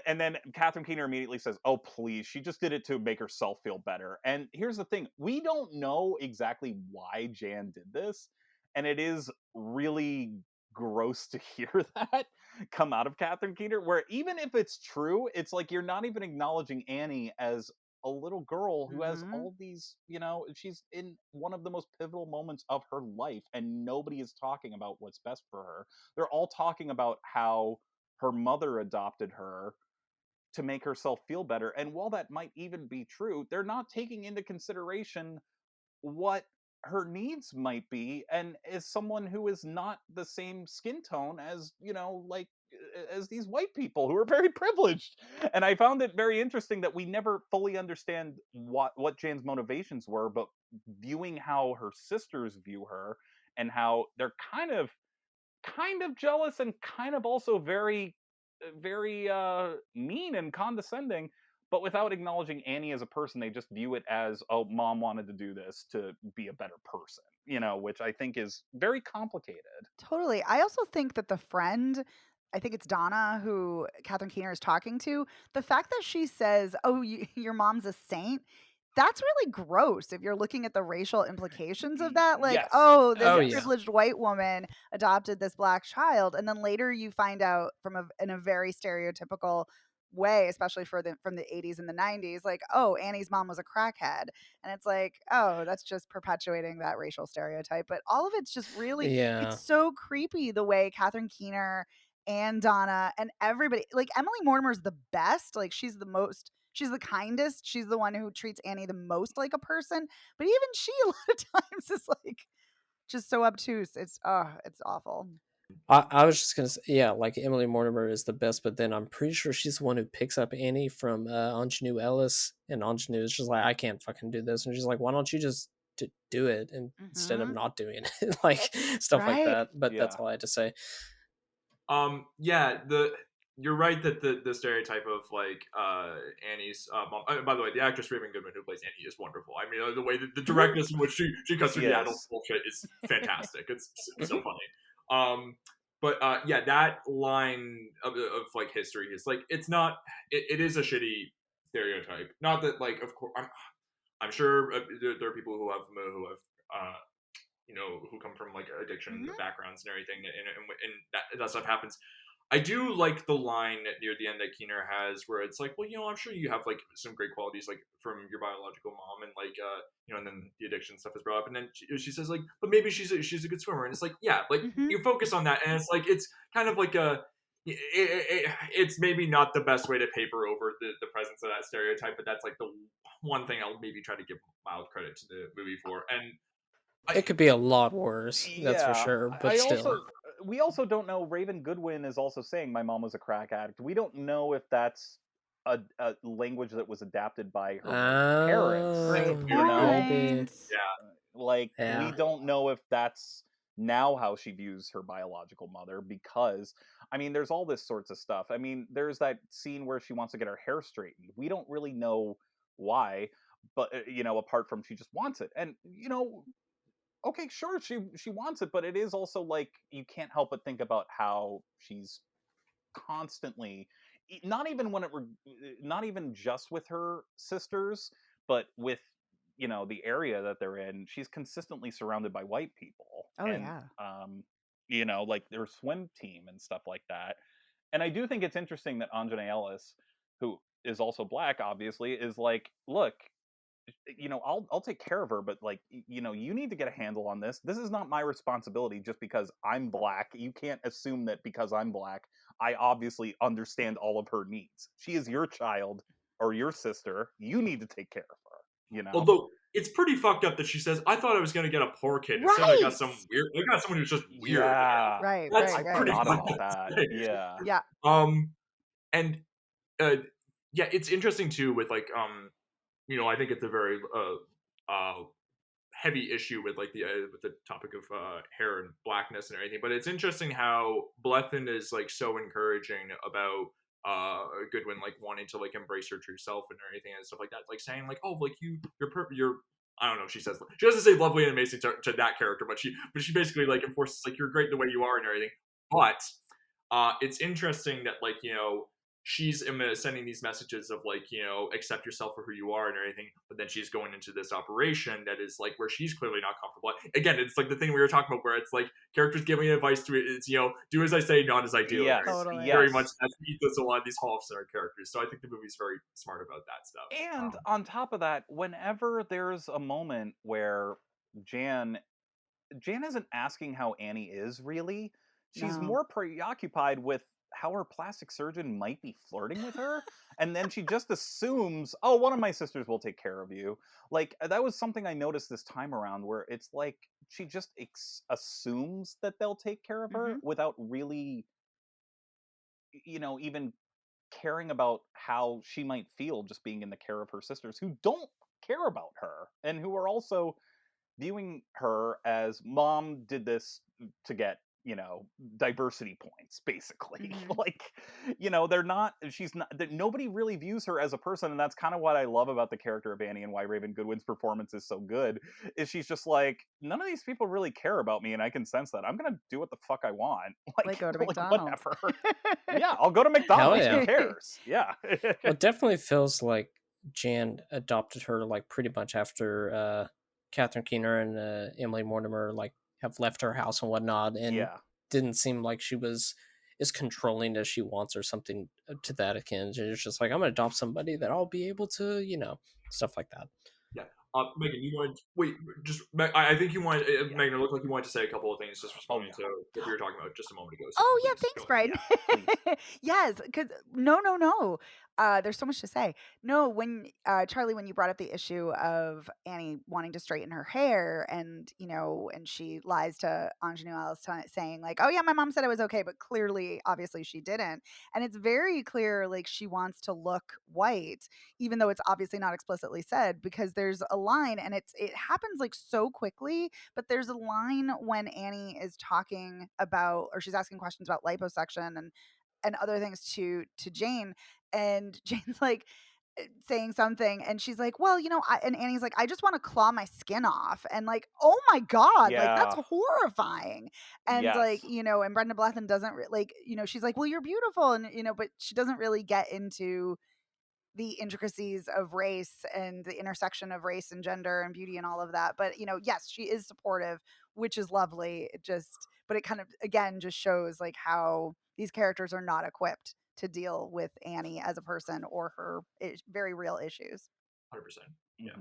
Catherine Keener immediately says, "Oh, please, she just did it to make herself feel better." And here's the thing: we don't know exactly why Jan did this, and it is really gross to hear that come out of Catherine Keener, where even if it's true, it's like you're not even acknowledging Annie as a little girl who has all these, she's in one of the most pivotal moments of her life, and nobody is talking about what's best for her. They're all talking about how her mother adopted her, to make herself feel better. And while that might even be true, they're not taking into consideration what her needs might be, and as someone who is not the same skin tone as, like, as these white people who are very privileged. And I found it very interesting that we never fully understand what Jan's motivations were, but viewing how her sisters view her and how they're kind of jealous and kind of also very mean and condescending, but without acknowledging Annie as a person. They just view it as, oh, mom wanted to do this to be a better person, which I think is very complicated. Totally. I also think that the friend, I think it's Donna who Catherine Keener is talking to, the fact that she says, oh, your mom's a saint, that's really gross if you're looking at the racial implications of that. Like, Yes. oh, this Oh, yeah. privileged white woman adopted this black child. And then later you find out in a very stereotypical way, especially from the 80s and the 90s, like, oh, Annie's mom was a crackhead. And it's like, oh, that's just perpetuating that racial stereotype. But all of it's just really, Yeah. it's so creepy the way Catherine Keener and Donna and everybody, like Emily Mortimer's the best. Like she's the kindest. She's the one who treats Annie the most like a person. But even she a lot of times is like just so obtuse. It's awful. I was just gonna say, yeah, like Emily Mortimer is the best, but then I'm pretty sure she's the one who picks up Annie from Ingenue Ellis, and Ingenue is just like, I can't fucking do this, and she's like, why don't you just do it instead of not doing it, like stuff like that. But that's all I had to say. Yeah, you're right that the stereotype of like Annie's mom. By the way, the actress Raven Goodman who plays Annie is wonderful. I mean, the way that the directness in which she cuts through the adult bullshit is fantastic. It's so funny. But yeah, that line of like history is like, it's not. It is a shitty stereotype. Not that, like, of course, I'm sure there are people who have who come from like addiction backgrounds and everything, and that stuff happens. I do like the line near the end that Keener has, where it's like, well, I'm sure you have like some great qualities like from your biological mom, and like and then the addiction stuff is brought up, and then she says like, but maybe she's a good swimmer, and it's like, yeah, like you focus on that, and it's like, it's kind of like it's maybe not the best way to paper over the presence of that stereotype, but that's like the one thing I'll maybe try to give mild credit to the movie for. And it could be a lot worse, that's for sure, but still. We also don't know. Raven Goodwin is also saying my mom was a crack addict. We don't know if that's a language that was adapted by her parents. Maybe. We don't know if that's now how she views her biological mother, because I mean, there's all this sorts of stuff. I mean, there's that scene where she wants to get her hair straightened. We don't really know why, but apart from she just wants it, and okay, sure, she wants it, but it is also like, you can't help but think about how she's constantly, not even just with her sisters, but with the area that they're in, she's consistently surrounded by white people. Like their swim team and stuff like that. And I do think it's interesting that Anjanae Ellis, who is also black, obviously, is like, look, I'll take care of her, but like, you need to get a handle on this. This is not my responsibility just because I'm black. You can't assume that because I'm black, I obviously understand all of her needs. She is your child or your sister. You need to take care of her, Although it's pretty fucked up that she says, I thought I was going to get a poor kid. Instead I got someone who's just weird. Yeah. Right. That's pretty about that. Yeah. Yeah. And yeah, it's interesting too with like, I think it's a very heavy issue with like with the topic of hair and blackness and everything. But it's interesting how Blethyn is like so encouraging about Goodwin like wanting to like embrace her true self and everything and stuff like that. Like saying like, oh, like you're I don't know. She doesn't say lovely and amazing to that character, but she basically like enforces like, you're great the way you are and everything. But it's interesting that like she's sending these messages of like, accept yourself for who you are and everything, but then she's going into this operation that is like where she's clearly not comfortable. Again, it's like the thing we were talking about where it's like characters giving advice to it. It's, do as I say, not as I do. Yes, totally. Very much that's the ethos of a lot of these Holofcener characters. So I think the movie's very smart about that stuff. And on top of that, whenever there's a moment where Jan isn't asking how Annie is really, she's more preoccupied with how her plastic surgeon might be flirting with her, and then she just assumes, oh, one of my sisters will take care of you. Like, that was something I noticed this time around, where it's like she just assumes that they'll take care of her without really, even caring about how she might feel just being in the care of her sisters, who don't care about her and who are also viewing her as, mom did this to get, diversity points, basically. Like, they're not, she's not, nobody really views her as a person. And that's kind of what I love about the character of Annie, and why Raven Goodwin's performance is so good, is she's just like, none of these people really care about me, and I can sense that. I'm going to do what the fuck I want. Like go to McDonald's. Whatever. Yeah, I'll go to McDonald's. Yeah. Who cares? Yeah. It definitely feels like Jan adopted her like pretty much after Catherine Keener and Emily Mortimer like have left her house and whatnot, and didn't seem like she was as controlling as she wants or something to that akin. It's just like, I'm gonna adopt somebody that I'll be able to, stuff like that. Yeah. Megan, you wanted I think you wanted Megan. It looked like you wanted to say a couple of things, just responding to what we were talking about just a moment ago. So Oh yeah, thanks, Brian. Yes, because no. There's so much to say. No, when Charlie, when you brought up the issue of Annie wanting to straighten her hair, and and she lies to Ingenue Alice, saying like, "Oh yeah, my mom said it was okay," but clearly, obviously, she didn't. And it's very clear, like, she wants to look white, even though it's obviously not explicitly said, because there's a line, and it happens like so quickly. But there's a line when Annie is talking about, or she's asking questions about liposuction and other things to Jane, and Jane's like saying something, and she's like, well, and Annie's like, I just want to claw my skin off, and like, oh my god, like that's horrifying. And like, and Brenda Blethyn doesn't like, she's like, well, you're beautiful, and but she doesn't really get into the intricacies of race and the intersection of race and gender and beauty and all of that. But yes, she is supportive, which is lovely. But it kind of, again, just shows like how these characters are not equipped to deal with Annie as a person or her very real issues. 100%. Yeah.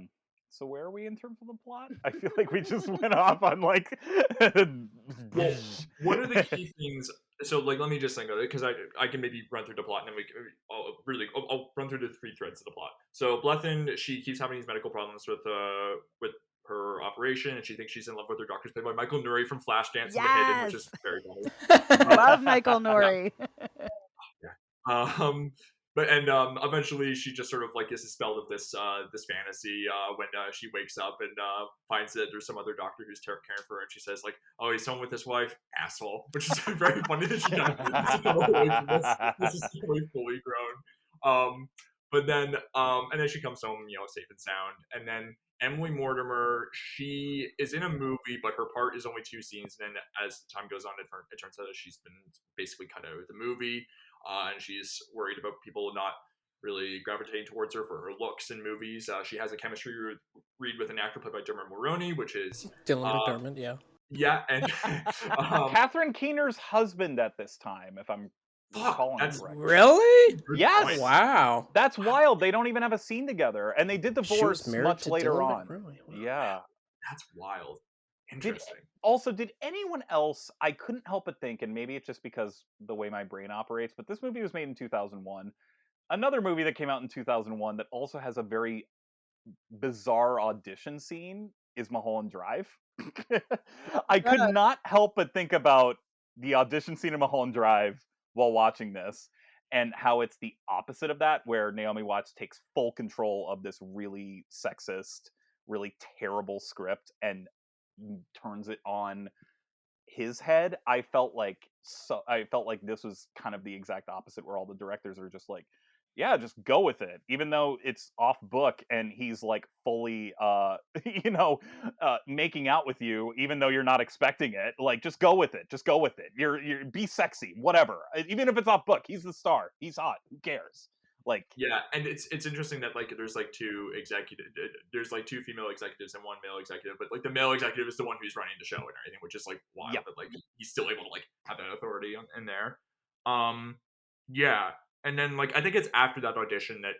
So where are we in terms of the plot? I feel like we just went off on like. Well, what are the key things? So, like, let me just think of it, because I can maybe run through the plot, and then I'll run through the 3 threads of the plot. So, Blethyn, she keeps having these medical problems with her operation, and she thinks she's in love with her doctor, played by Michael Nouri from Flashdance in The Hidden, which is very funny. Love Michael Nouri. But eventually she just sort of like is dispelled of this fantasy when she wakes up and finds that there's some other doctor who's caring for her, and she says like, oh, he's home with his wife, asshole, which is very funny that she kind of this is fully grown. But then and then she comes home, safe and sound. And then Emily Mortimer, she is in a movie, but her part is only 2 scenes, and then as time goes on, it turns out that she's been basically cut out of the movie. And she's worried about people not really gravitating towards her for her looks in movies. She has a chemistry read with an actor played by Dermot Mulroney, which is Dylan McDermott, yeah. Yeah, and Catherine Keener's husband at this time, if I'm recalling that's correctly. Really? Yes. Wow. That's wild. They don't even have a scene together, and they did divorce much later Dylan on. McDermott. Wow. Yeah. That's wild. Interesting. Did anyone else, I couldn't help but think, and maybe it's just because the way my brain operates, but this movie was made in 2001. Another movie that came out in 2001 that also has a very bizarre audition scene is Mulholland Drive. I could not help but think about the audition scene in Mulholland Drive while watching this, and how it's the opposite of that, where Naomi Watts takes full control of this really sexist, really terrible script and turns it on his head. I felt like this was kind of the exact opposite, where all the directors are just like, yeah, just go with it, even though it's off book and he's like fully making out with you even though you're not expecting it. Like, just go with it, you're be sexy, whatever, even if it's off book. He's the star, he's hot, who cares? Like, yeah, and it's interesting that like there's like 2 female executives and 1 male executive, but like the male executive is the one who's running the show and everything, which is like wild. That like he's still able to like have that authority in there. Yeah, and then like I think it's after that audition that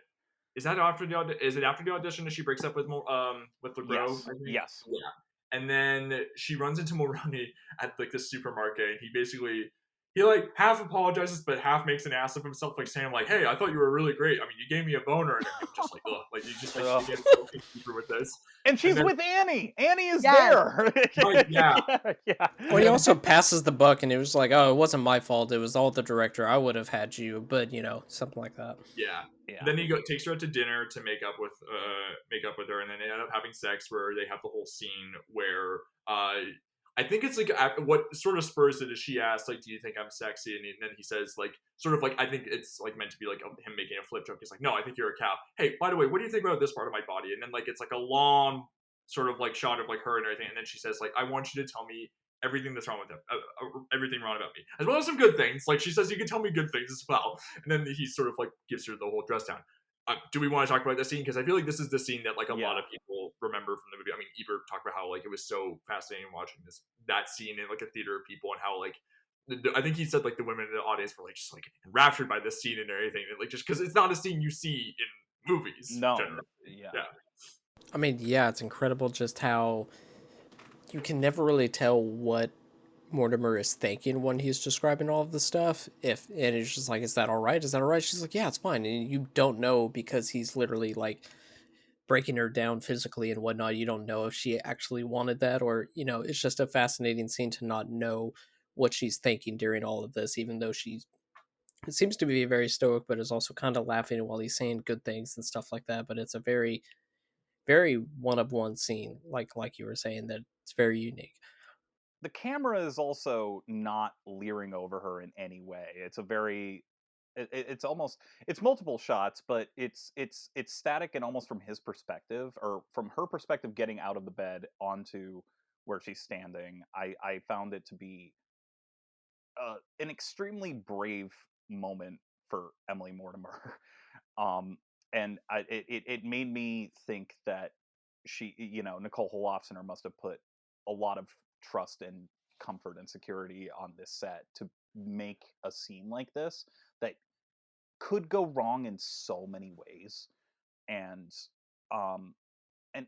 is it after the audition that she breaks up with LeGros? Yes. Yeah, and then she runs into Mulroney at like the supermarket, and he he like half apologizes, but half makes an ass of himself, like saying like, "Hey, I thought you were really great. I mean, you gave me a boner," and I'm just like, ugh, like you just like you get so deeper with this. And she's with Annie. Annie is there. Right, yeah. Yeah. Well, he also passes the buck, and it was like, "Oh, it wasn't my fault. It was all the director. I would have had you, but something like that." Yeah. Then he takes her out to dinner to make up with her, and then they end up having sex, where they have the whole scene where I think it's like what sort of spurs it is she asks like, "Do you think I'm sexy?" And then he says like, sort of like, I think it's like meant to be like him making a flip joke. He's like, "No, I think you're a cow. Hey, by the way, what do you think about this part of my body?" And then like it's like a long sort of like shot of like her and everything, and then she says like, "I want you to tell me everything that's wrong with him, everything wrong about me, as well as some good things." Like she says, "You can tell me good things as well." And then he sort of like gives her the whole dress down. Do we want to talk about this scene? Because I feel like this is the scene that like a lot of people remember from the movie. I mean, Ebert talked about how like it was so fascinating watching that scene in like a theater of people, and how like I think he said like the women in the audience were like just like enraptured by this scene and everything, and like just because it's not a scene you see in movies. No, generally. yeah. I mean, yeah, it's incredible just how you can never really tell what Mortimer is thinking when he's describing all of the stuff. And it's just like, is that all right? Is that all right? She's like, yeah, it's fine. And you don't know because he's literally like breaking her down physically and whatnot. You don't know if she actually wanted that, or it's just a fascinating scene to not know what she's thinking during all of this, even though it seems to be very stoic, but is also kind of laughing while he's saying good things and stuff like that. But it's a very, very one of one scene, like you were saying, that it's very unique. The camera is also not leering over her in any way. It's a very it's almost it's multiple shots, but it's static and almost from his perspective, or from her perspective, getting out of the bed onto where she's standing. I found it to be an extremely brave moment for Emily Mortimer. And it made me think that she, Nicole Holofcener must have put a lot of trust and comfort and security on this set to make a scene like this that could go wrong in so many ways. And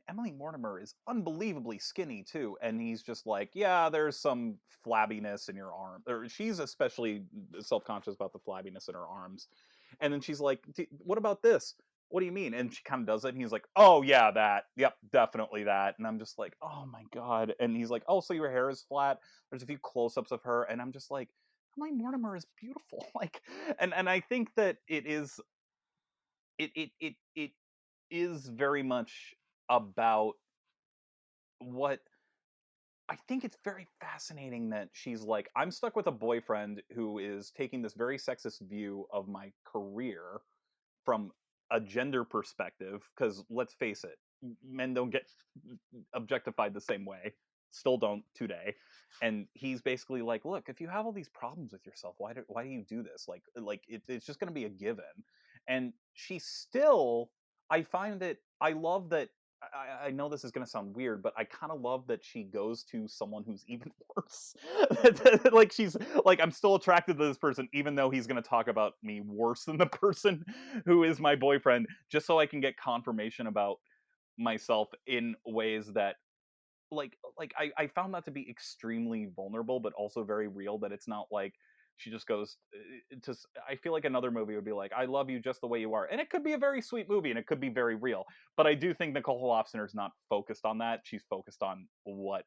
Emily Mortimer is unbelievably skinny too, and he's just like, yeah, there's some flabbiness in your arm, or she's especially self-conscious about the flabbiness in her arms. And then she's like, what about this? What do you mean? And she kind of does it, and he's like, oh yeah, that, yep, definitely that. And I'm just like, oh my god. And he's like, oh, so your hair is flat. There's a few close-ups of her, and I'm just like, Emily Mortimer is beautiful. Like, and I think that it is very much about what I think. It's very fascinating that she's like, I'm stuck with a boyfriend who is taking this very sexist view of my career from a gender perspective, because let's face it, men don't get objectified the same way, still don't today. And he's basically like, look, if you have all these problems with yourself, why do you do this? Like it's just going to be a given. And she still, I find it, I love that. I know this is going to sound weird, but I kind of love that she goes to someone who's even worse. Like, she's like, I'm still attracted to this person, even though he's going to talk about me worse than the person who is my boyfriend, just so I can get confirmation about myself in ways that, like I found that to be extremely vulnerable, but also very real. That it's not like she just goes to, I feel like another movie would be like, I love you just the way you are. And it could be a very sweet movie and it could be very real. But I do think Nicole Holofcener is not focused on that. She's focused on what,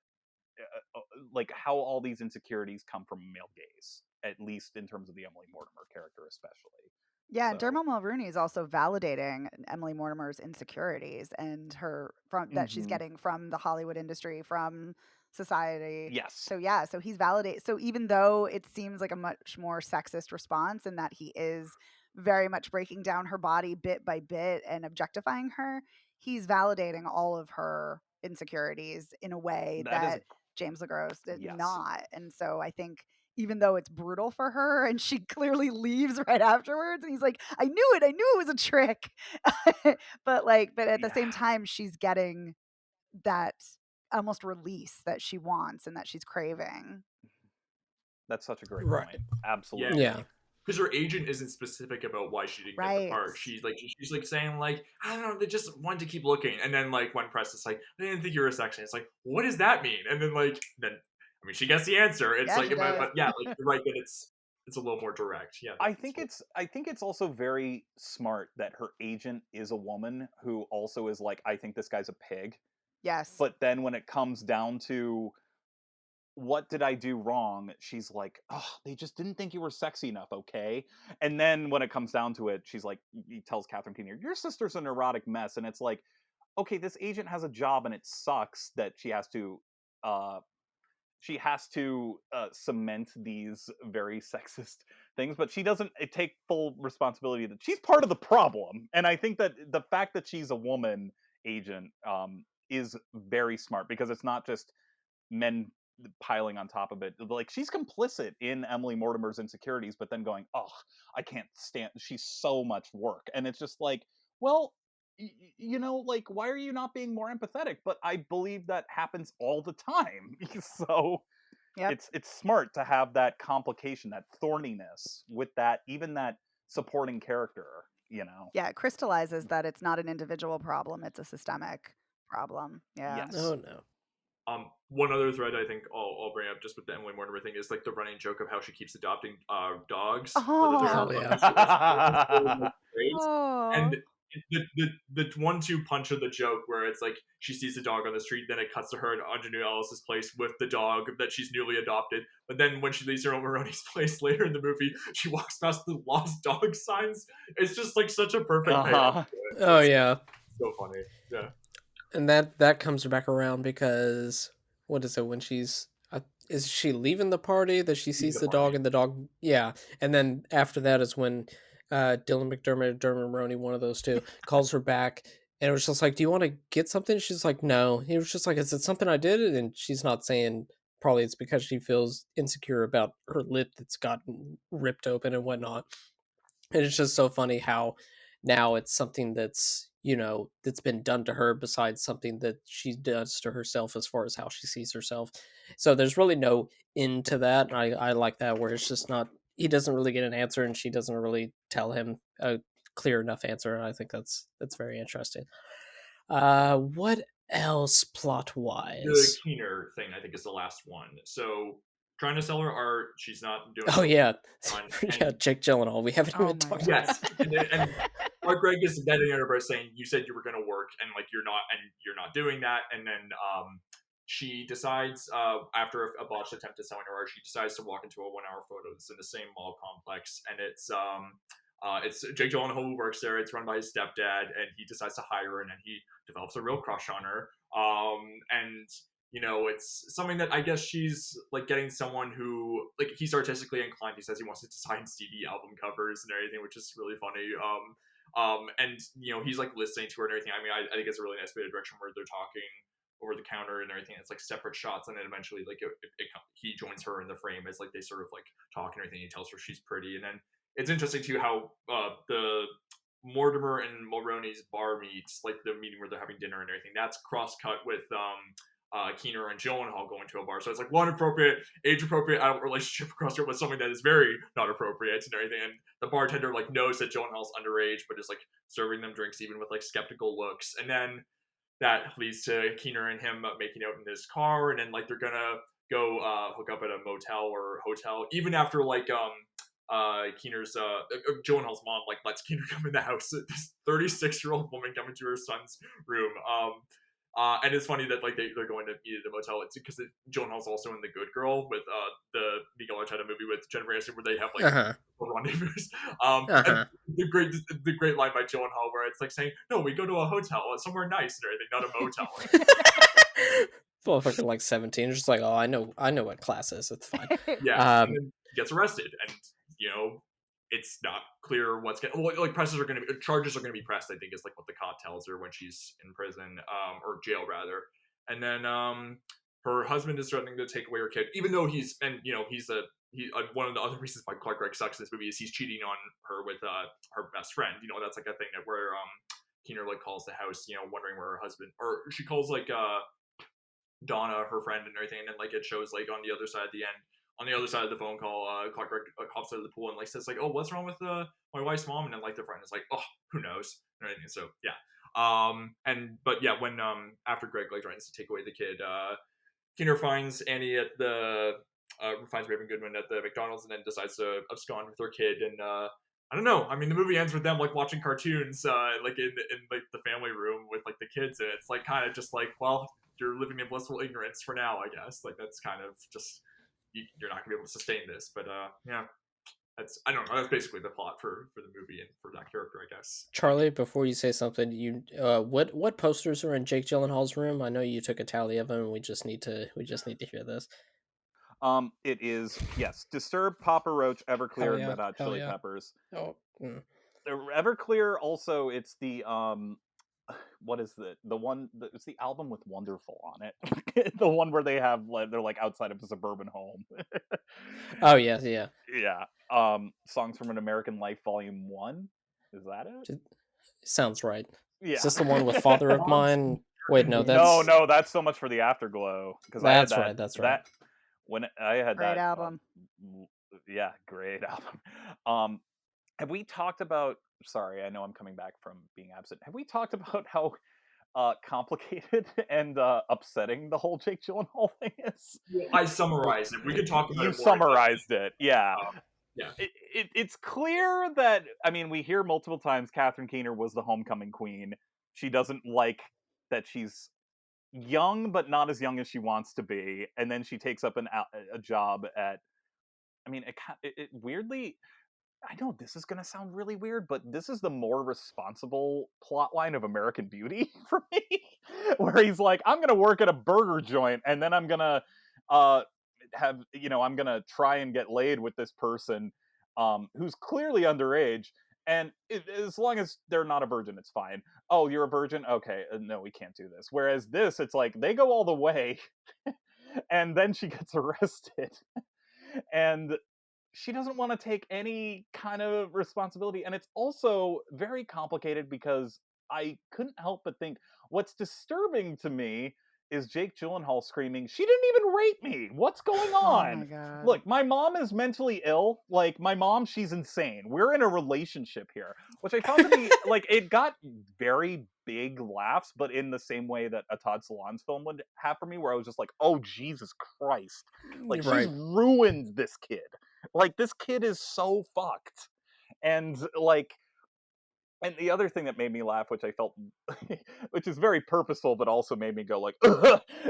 like how all these insecurities come from male gaze, at least in terms of the Emily Mortimer character, especially. Yeah, and Dermot Mulroney is also validating Emily Mortimer's insecurities and her that she's getting from the Hollywood industry, from society. Yes. So yeah, so he's validating. So even though it seems like a much more sexist response, in that he is very much breaking down her body bit by bit and objectifying her, he's validating all of her insecurities in a way that James LeGros did not. And so I think, even though it's brutal for her and she clearly leaves right afterwards, and he's like, I knew it was a trick. but at the same time, she's getting that almost release that she wants and that she's craving. That's such a great point. Absolutely. Yeah. Because her agent isn't specific about why she didn't get the part. She's like saying like, I don't know, they just wanted to keep looking. And then like when press is like, they didn't think you were a section. It's like, what does that mean? And then I mean, she gets the answer. It's but yeah, like you're right that it's a little more direct. Yeah, I think it's also very smart that her agent is a woman who also is like, I think this guy's a pig. Yes. But then when it comes down to what did I do wrong, she's like, oh, they just didn't think you were sexy enough, okay? And then when it comes down to it, she's like, he tells Catherine Keener, your sister's a neurotic mess. And it's like, okay, this agent has a job and it sucks that she has to cement these very sexist things, but she doesn't take full responsibility that she's part of the problem. And I think that the fact that she's a woman agent is very smart, because it's not just men piling on top of it. Like, she's complicit in Emily Mortimer's insecurities, but then going, oh, I can't stand, she's so much work. And it's just like, well, you know, like, why are you not being more empathetic? But I believe that happens all the time. So it's smart to have that complication, that thorniness with that, even that supporting character, you know. Yeah, it crystallizes that it's not an individual problem, it's a systemic problem. Yeah. Yes. Oh no. One other thread I think I'll bring up just with the Emily Mortimer thing is like the running joke of how she keeps adopting dogs. Oh. And the 1-2 punch of the joke where it's like she sees the dog on the street, then it cuts to her at Aunjanue Ellis's place with the dog that she's newly adopted. But then when she leaves her at Maroni's place later in the movie, she walks past the lost dog signs. It's just like such a perfect payoff. Oh yeah. So funny. Yeah. And that comes back around because what is it when she's is she leaving the party that she sees the dog, and the dog, yeah, and then after that is when Dylan McDermott or Dermot Mulroney, one of those two, calls her back, and it was just like, do you want to get something? She's like, no. He was just like, is it something I did? And she's not saying, probably it's because she feels insecure about her lip that's gotten ripped open and whatnot. And it's just so funny how now it's something that's, you know, that's been done to her besides something that she does to herself as far as how she sees herself. So there's really no end to that. I like that, where it's just not, he doesn't really get an answer and she doesn't really tell him a clear enough answer. And I think that's very interesting. What else plot wise? The Keener thing, I think, is the last one. So trying to sell her art, she's not doing. Oh yeah, yeah, Jake Gyllenhaal. We haven't even talked. Yes, and Mark Gregg is getting her by saying, "You said you were going to work, and like you're not doing that." And then she decides after a botched attempt at selling her art, she decides to walk into a 1-hour photo that's in the same mall complex, and it's Jake Gyllenhaal who works there. It's run by his stepdad, and he decides to hire her, and then he develops a real crush on her. And you know, it's something that I guess she's like getting someone who, like, he's artistically inclined. He says he wants to design CD album covers and everything, which is really funny. And you know, he's like listening to her and everything. I mean, I think it's a really nice bit of direction where they're talking over the counter and everything. It's like separate shots, and then eventually, like, he joins her in the frame as like they sort of like talk and everything. He tells her she's pretty, and then it's interesting too how the Mortimer and Mulroney's bar meets, like the meeting where they're having dinner and everything. That's cross cut with Keener and Gyllenhaal going to a bar. So it's like one appropriate, age-appropriate adult relationship across here with something that is very not appropriate and everything. And the bartender like knows that Gyllenhaal's underage, but is like serving them drinks even with like skeptical looks. And then that leads to Keener and him making out in his car, and then like they're gonna go hook up at a motel or hotel, even after like Keener's Gyllenhaal's mom like lets Keener come in the house. This 36-year-old woman come into her son's room. And it's funny that like they're going to eat at a motel. It's because Gyllenhaal's also in The Good Girl with the Miguel Arteta movie with Jennifer Aniston, where they have like rendezvous. And the great line by Gyllenhaal where it's like saying, "No, we go to a hotel, somewhere nice and everything, not a motel." Well, fucking like 17, just like, oh, I know what class is. It's fine. Yeah, and then he gets arrested, and you know, it's not clear what's going. Well, like charges are going to be pressed, I think, is like what the cop tells her when she's in prison, or jail rather. And then her husband is threatening to take away her kid, even though he's one of the other reasons why Clark Gregg sucks in this movie is he's cheating on her with her best friend. You know, that's like a thing that where Keener like calls the house, you know, wondering where her husband, or she calls like Donna, her friend, and everything, and then like it shows like on the other side at the end. On the other side of the phone call, Clark Gregg hops out of the pool and like says like, "Oh, what's wrong with my wife's mom?" And then like the friend is like, "Oh, who knows?" And everything. So yeah. But yeah, when after Greg like tries to take away the kid, Keener finds Annie at the finds Raven Goodwin at the McDonald's and then decides to abscond with her kid. And I don't know. I mean, the movie ends with them like watching cartoons, like in like the family room with like the kids, and it's like kind of just like, well, you're living in blissful ignorance for now, I guess. Like that's kind of just you're not gonna be able to sustain this. But yeah, I don't know. That's basically the plot for the movie and for that character, I guess. Charlie, before you say something, what posters are in Jake Gyllenhaal's room? I know you took a tally of them, and we just need to hear this. It is, yes, Disturbed, Papa Roach, Everclear, yeah, and Red Hot Chili yeah. Peppers. Oh, Everclear also, it's the what is the one? It's the album with Wonderful on it. The one where they have they're like outside of a suburban home. Oh yeah, yeah, yeah. Songs from an American Life, Volume 1. Is that it? Sounds right. Yeah. Is this the one with Father of Mine? Wait, no, that's no, that's So Much for the Afterglow. Because that's I had right. That's right. When I had Great that album. Yeah, great album. Have we talked about? Sorry, I know I'm coming back from being absent. Have we talked about how complicated and upsetting the whole Jake Gyllenhaal thing is? Well, I summarized it. We could talk about it more. You summarized it, yeah. Yeah. It's clear that, I mean, we hear multiple times Catherine Keener was the homecoming queen. She doesn't like that she's young, but not as young as she wants to be. And then she takes up a job at, I mean, it weirdly, I know this is going to sound really weird, but this is the more responsible plotline of American Beauty for me. Where he's like, I'm going to work at a burger joint, and then I'm going to I'm going to try and get laid with this person who's clearly underage. And as long as they're not a virgin, it's fine. Oh, you're a virgin? Okay, no, we can't do this. Whereas this, it's like, they go all the way, and then she gets arrested. And she doesn't want to take any kind of responsibility. And it's also very complicated because I couldn't help but think what's disturbing to me is Jake Gyllenhaal screaming, "She didn't even rape me! What's going on?" Oh my God. Look, my mom is mentally ill. Like, my mom, she's insane. We're in a relationship here. Which I found to be, like, it got very big laughs, but in the same way that a Todd Solondz film would have for me, where I was just like, oh, Jesus Christ. Like, she's ruined this kid. Like, this kid is so fucked. And, like, and the other thing that made me laugh, which I felt, which is very purposeful, but also made me go like,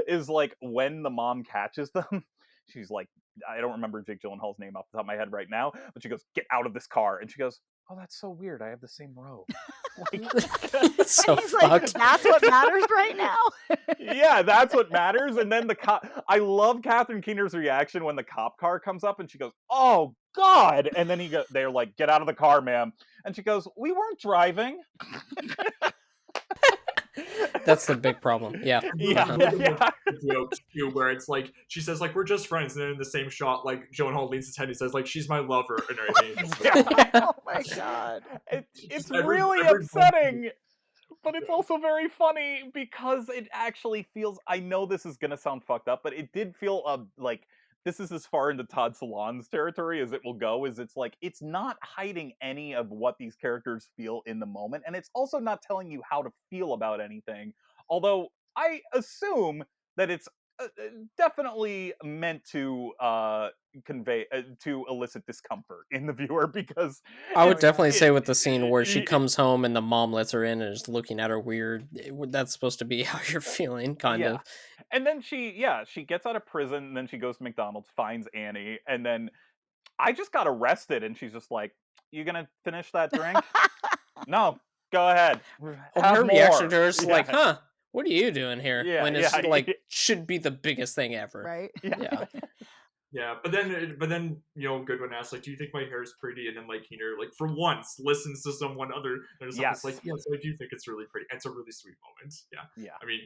is like when the mom catches them, she's like, I don't remember Jake Gyllenhaal's name off the top of my head right now, but she goes, "Get out of this car," and she goes, "Oh, that's so weird. I have the same robe." So he's like, that's what matters right now. Yeah, that's what matters. And then the cop, I love Catherine Keener's reaction when the cop car comes up and she goes, "Oh God!" And then they're like, "Get out of the car, ma'am." And she goes, "We weren't driving." That's the big problem. Yeah. Yeah. Joke too, where it's like she says like, "We're just friends," and then in the same shot, like Gyllenhaal leans his head, he says like, "She's my lover," and everything. Oh my God. It's really upsetting, but it's also very funny because it actually feels, I know this is gonna sound fucked up, but it did feel like this is as far into Todd Solondz territory as it will go. Is it's like, it's not hiding any of what these characters feel in the moment, and it's also not telling you how to feel about anything. Although I assume that it's definitely meant to convey to elicit discomfort in the viewer, because I would definitely say with the scene where she comes home and the mom lets her in and is looking at her weird, that's supposed to be how you're feeling, kind of. And then she gets out of prison, and then she goes to McDonald's, finds Annie, and then I just got arrested, and she's just like, "You gonna finish that drink?" "No, go ahead." Her reaction to her is like, "Huh, what are you doing here?" Yeah, when it's like should be the biggest thing ever, right? Yeah. Yeah, but then Goodwin asks like, "Do you think my hair is pretty?" And then like Keener, like for once, listens to someone other. And Yes. It's like, "Yes, I do think it's really pretty." And it's a really sweet moment. Yeah. I mean,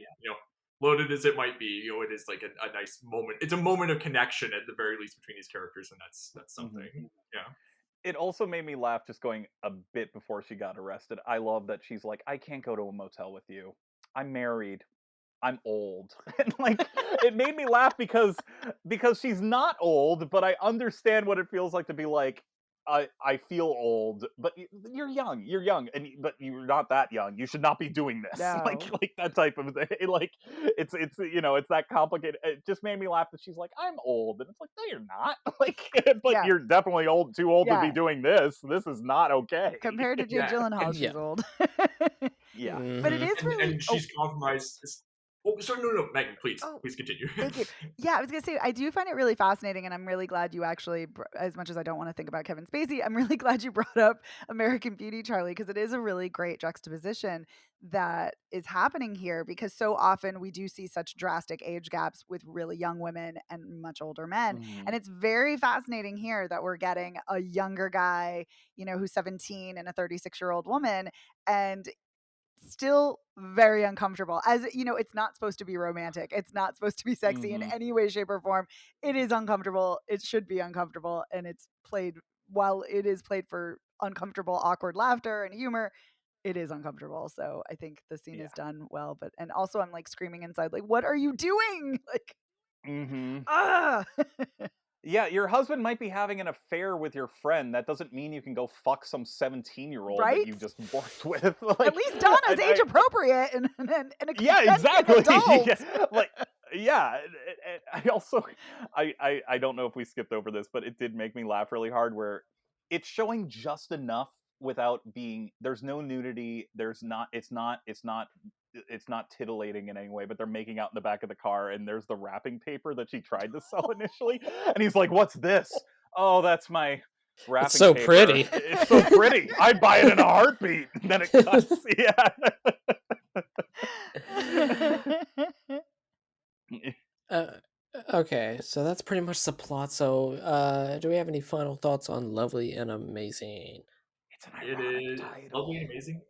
loaded as it might be, it is like a nice moment. It's a moment of connection at the very least between these characters, and that's something. Mm-hmm. Yeah. It also made me laugh just going a bit before she got arrested. I love that she's like, "I can't go to a motel with you. I'm married. I'm old." And like, it made me laugh because she's not old, but I understand what it feels like to be like, I feel old, but you're young. You're young, but you're not that young. You should not be doing this. No. Like that type of thing. Like it's it's that complicated. It just made me laugh that she's like, I'm old, and it's like, no, you're not. Like, but Yeah. you're definitely too old to Yeah. be doing this. This is not okay. Compared to Jake Gyllenhaal, she's old. Yeah. But it is really. And she's compromised. Oh, sorry, no, Megan, please continue. Thank you. Yeah, I was gonna say I do find it really fascinating, and I'm really glad you actually, as much as I don't want to think about Kevin Spacey, I'm really glad you brought up American Beauty, Charlie, because it is a really great juxtaposition that is happening here. Because so often we do see such drastic age gaps with really young women and much older men, and it's very fascinating here that we're getting a younger guy, who's 17 and a 36-year-old woman, and still very uncomfortable. As it's not supposed to be romantic. It's not supposed to be sexy in any way, shape, or form. It is uncomfortable. It should be uncomfortable. And it's played, while it is played for uncomfortable, awkward laughter and humor, it is uncomfortable. So I think the scene is done well. And also I'm like screaming inside, like, what are you doing? Like, ah! Yeah, your husband might be having an affair with your friend. That doesn't mean you can go fuck some 17-year-old that you just worked with. Like, at least Donna's age appropriate and a yeah, exactly. adult. I also I don't know if we skipped over this, but it did make me laugh really hard. Where it's showing just enough without being. There's no nudity. It's not tittillating in any way, but they're making out in the back of the car, and there's the wrapping paper that she tried to sell initially, and he's like, "What's this?" "Oh, that's my wrapping it's so paper. Pretty. It's so pretty. I'd buy it in a heartbeat." And then it cuts. Yeah. Okay, so that's pretty much the plot. So, do we have any final thoughts on Lovely and Amazing? It is Lovely and Amazing.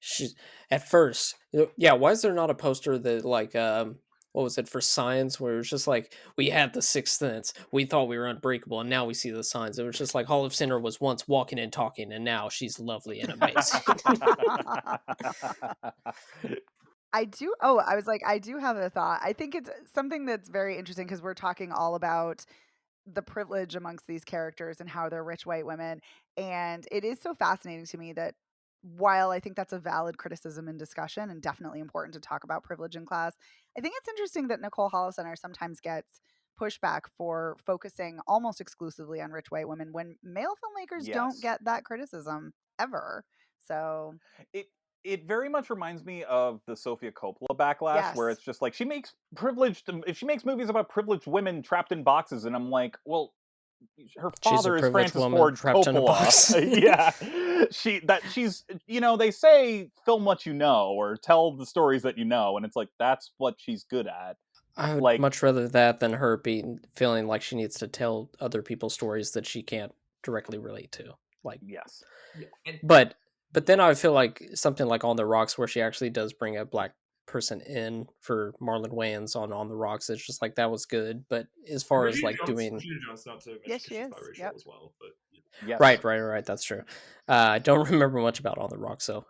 She's at first, yeah. Why is there not a poster that like what was it for Signs, where it was just like, we had the sixth sense, we thought we were unbreakable, and now we see the signs. It was just like Holofcener was once walking and talking, and now she's lovely and amazing. I do have a thought. I think it's something that's very interesting because we're talking all about the privilege amongst these characters and how they're rich white women. And it is so fascinating to me that while I think that's a valid criticism and discussion and definitely important to talk about privilege in class, I think it's interesting that Nicole Holofcener sometimes gets pushback for focusing almost exclusively on rich white women when male filmmakers don't get that criticism ever. So it very much reminds me of the Sofia Coppola backlash, where it's just like she makes movies about privileged women trapped in boxes, and I'm like, well, her father is Francis Ford Coppola. Yeah, she's they say film what you know or tell the stories that you know, and it's like that's what she's good at. I would much rather that than her feeling like she needs to tell other people's stories that she can't directly relate to. Like, yes, but then I feel like something like On the Rocks, where she actually does bring a black person in for Marlon Wayans on the Rocks, it's just like that was good. But as far as like doing, yes, she is. Yep. As well, but yes. Right. That's true. I don't remember much about On the Rocks, so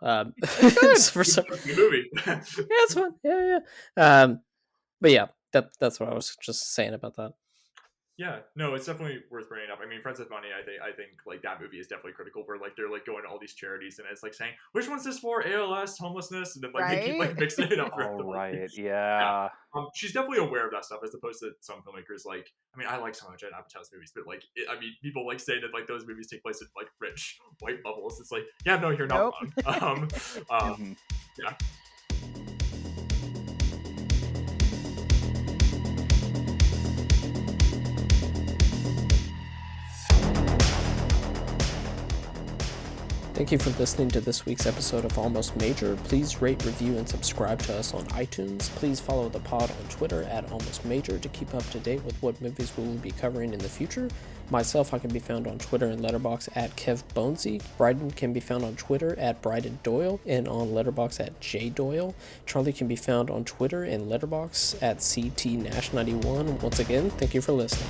for some movie. Yeah, it's fun. Yeah. But yeah, that's what I was just saying about that. Yeah, no, it's definitely worth bringing up. I mean, Friends with Money, I think like that movie is definitely critical. Where like they're like going to all these charities and it's like saying, which one's this for? ALS, homelessness, and then like they keep like mixing it up. Yeah. She's definitely aware of that stuff, as opposed to some filmmakers. Like, I mean, I like some of Judd Apatow's movies, but like, people like say that like those movies take place in like rich white bubbles. It's like, yeah, no, you're not wrong. Yeah. Thank you for listening to this week's episode of Almost Major. Please rate, review, and subscribe to us on iTunes. Please follow the pod on Twitter at Almost Major to keep up to date with what movies we will be covering in the future. Myself, I can be found on Twitter and Letterboxd at KevBonesy. Bryden can be found on Twitter at Bryden Doyle and on Letterboxd at JDoyle. Charlie can be found on Twitter and Letterboxd at CTNash91. Once again, thank you for listening.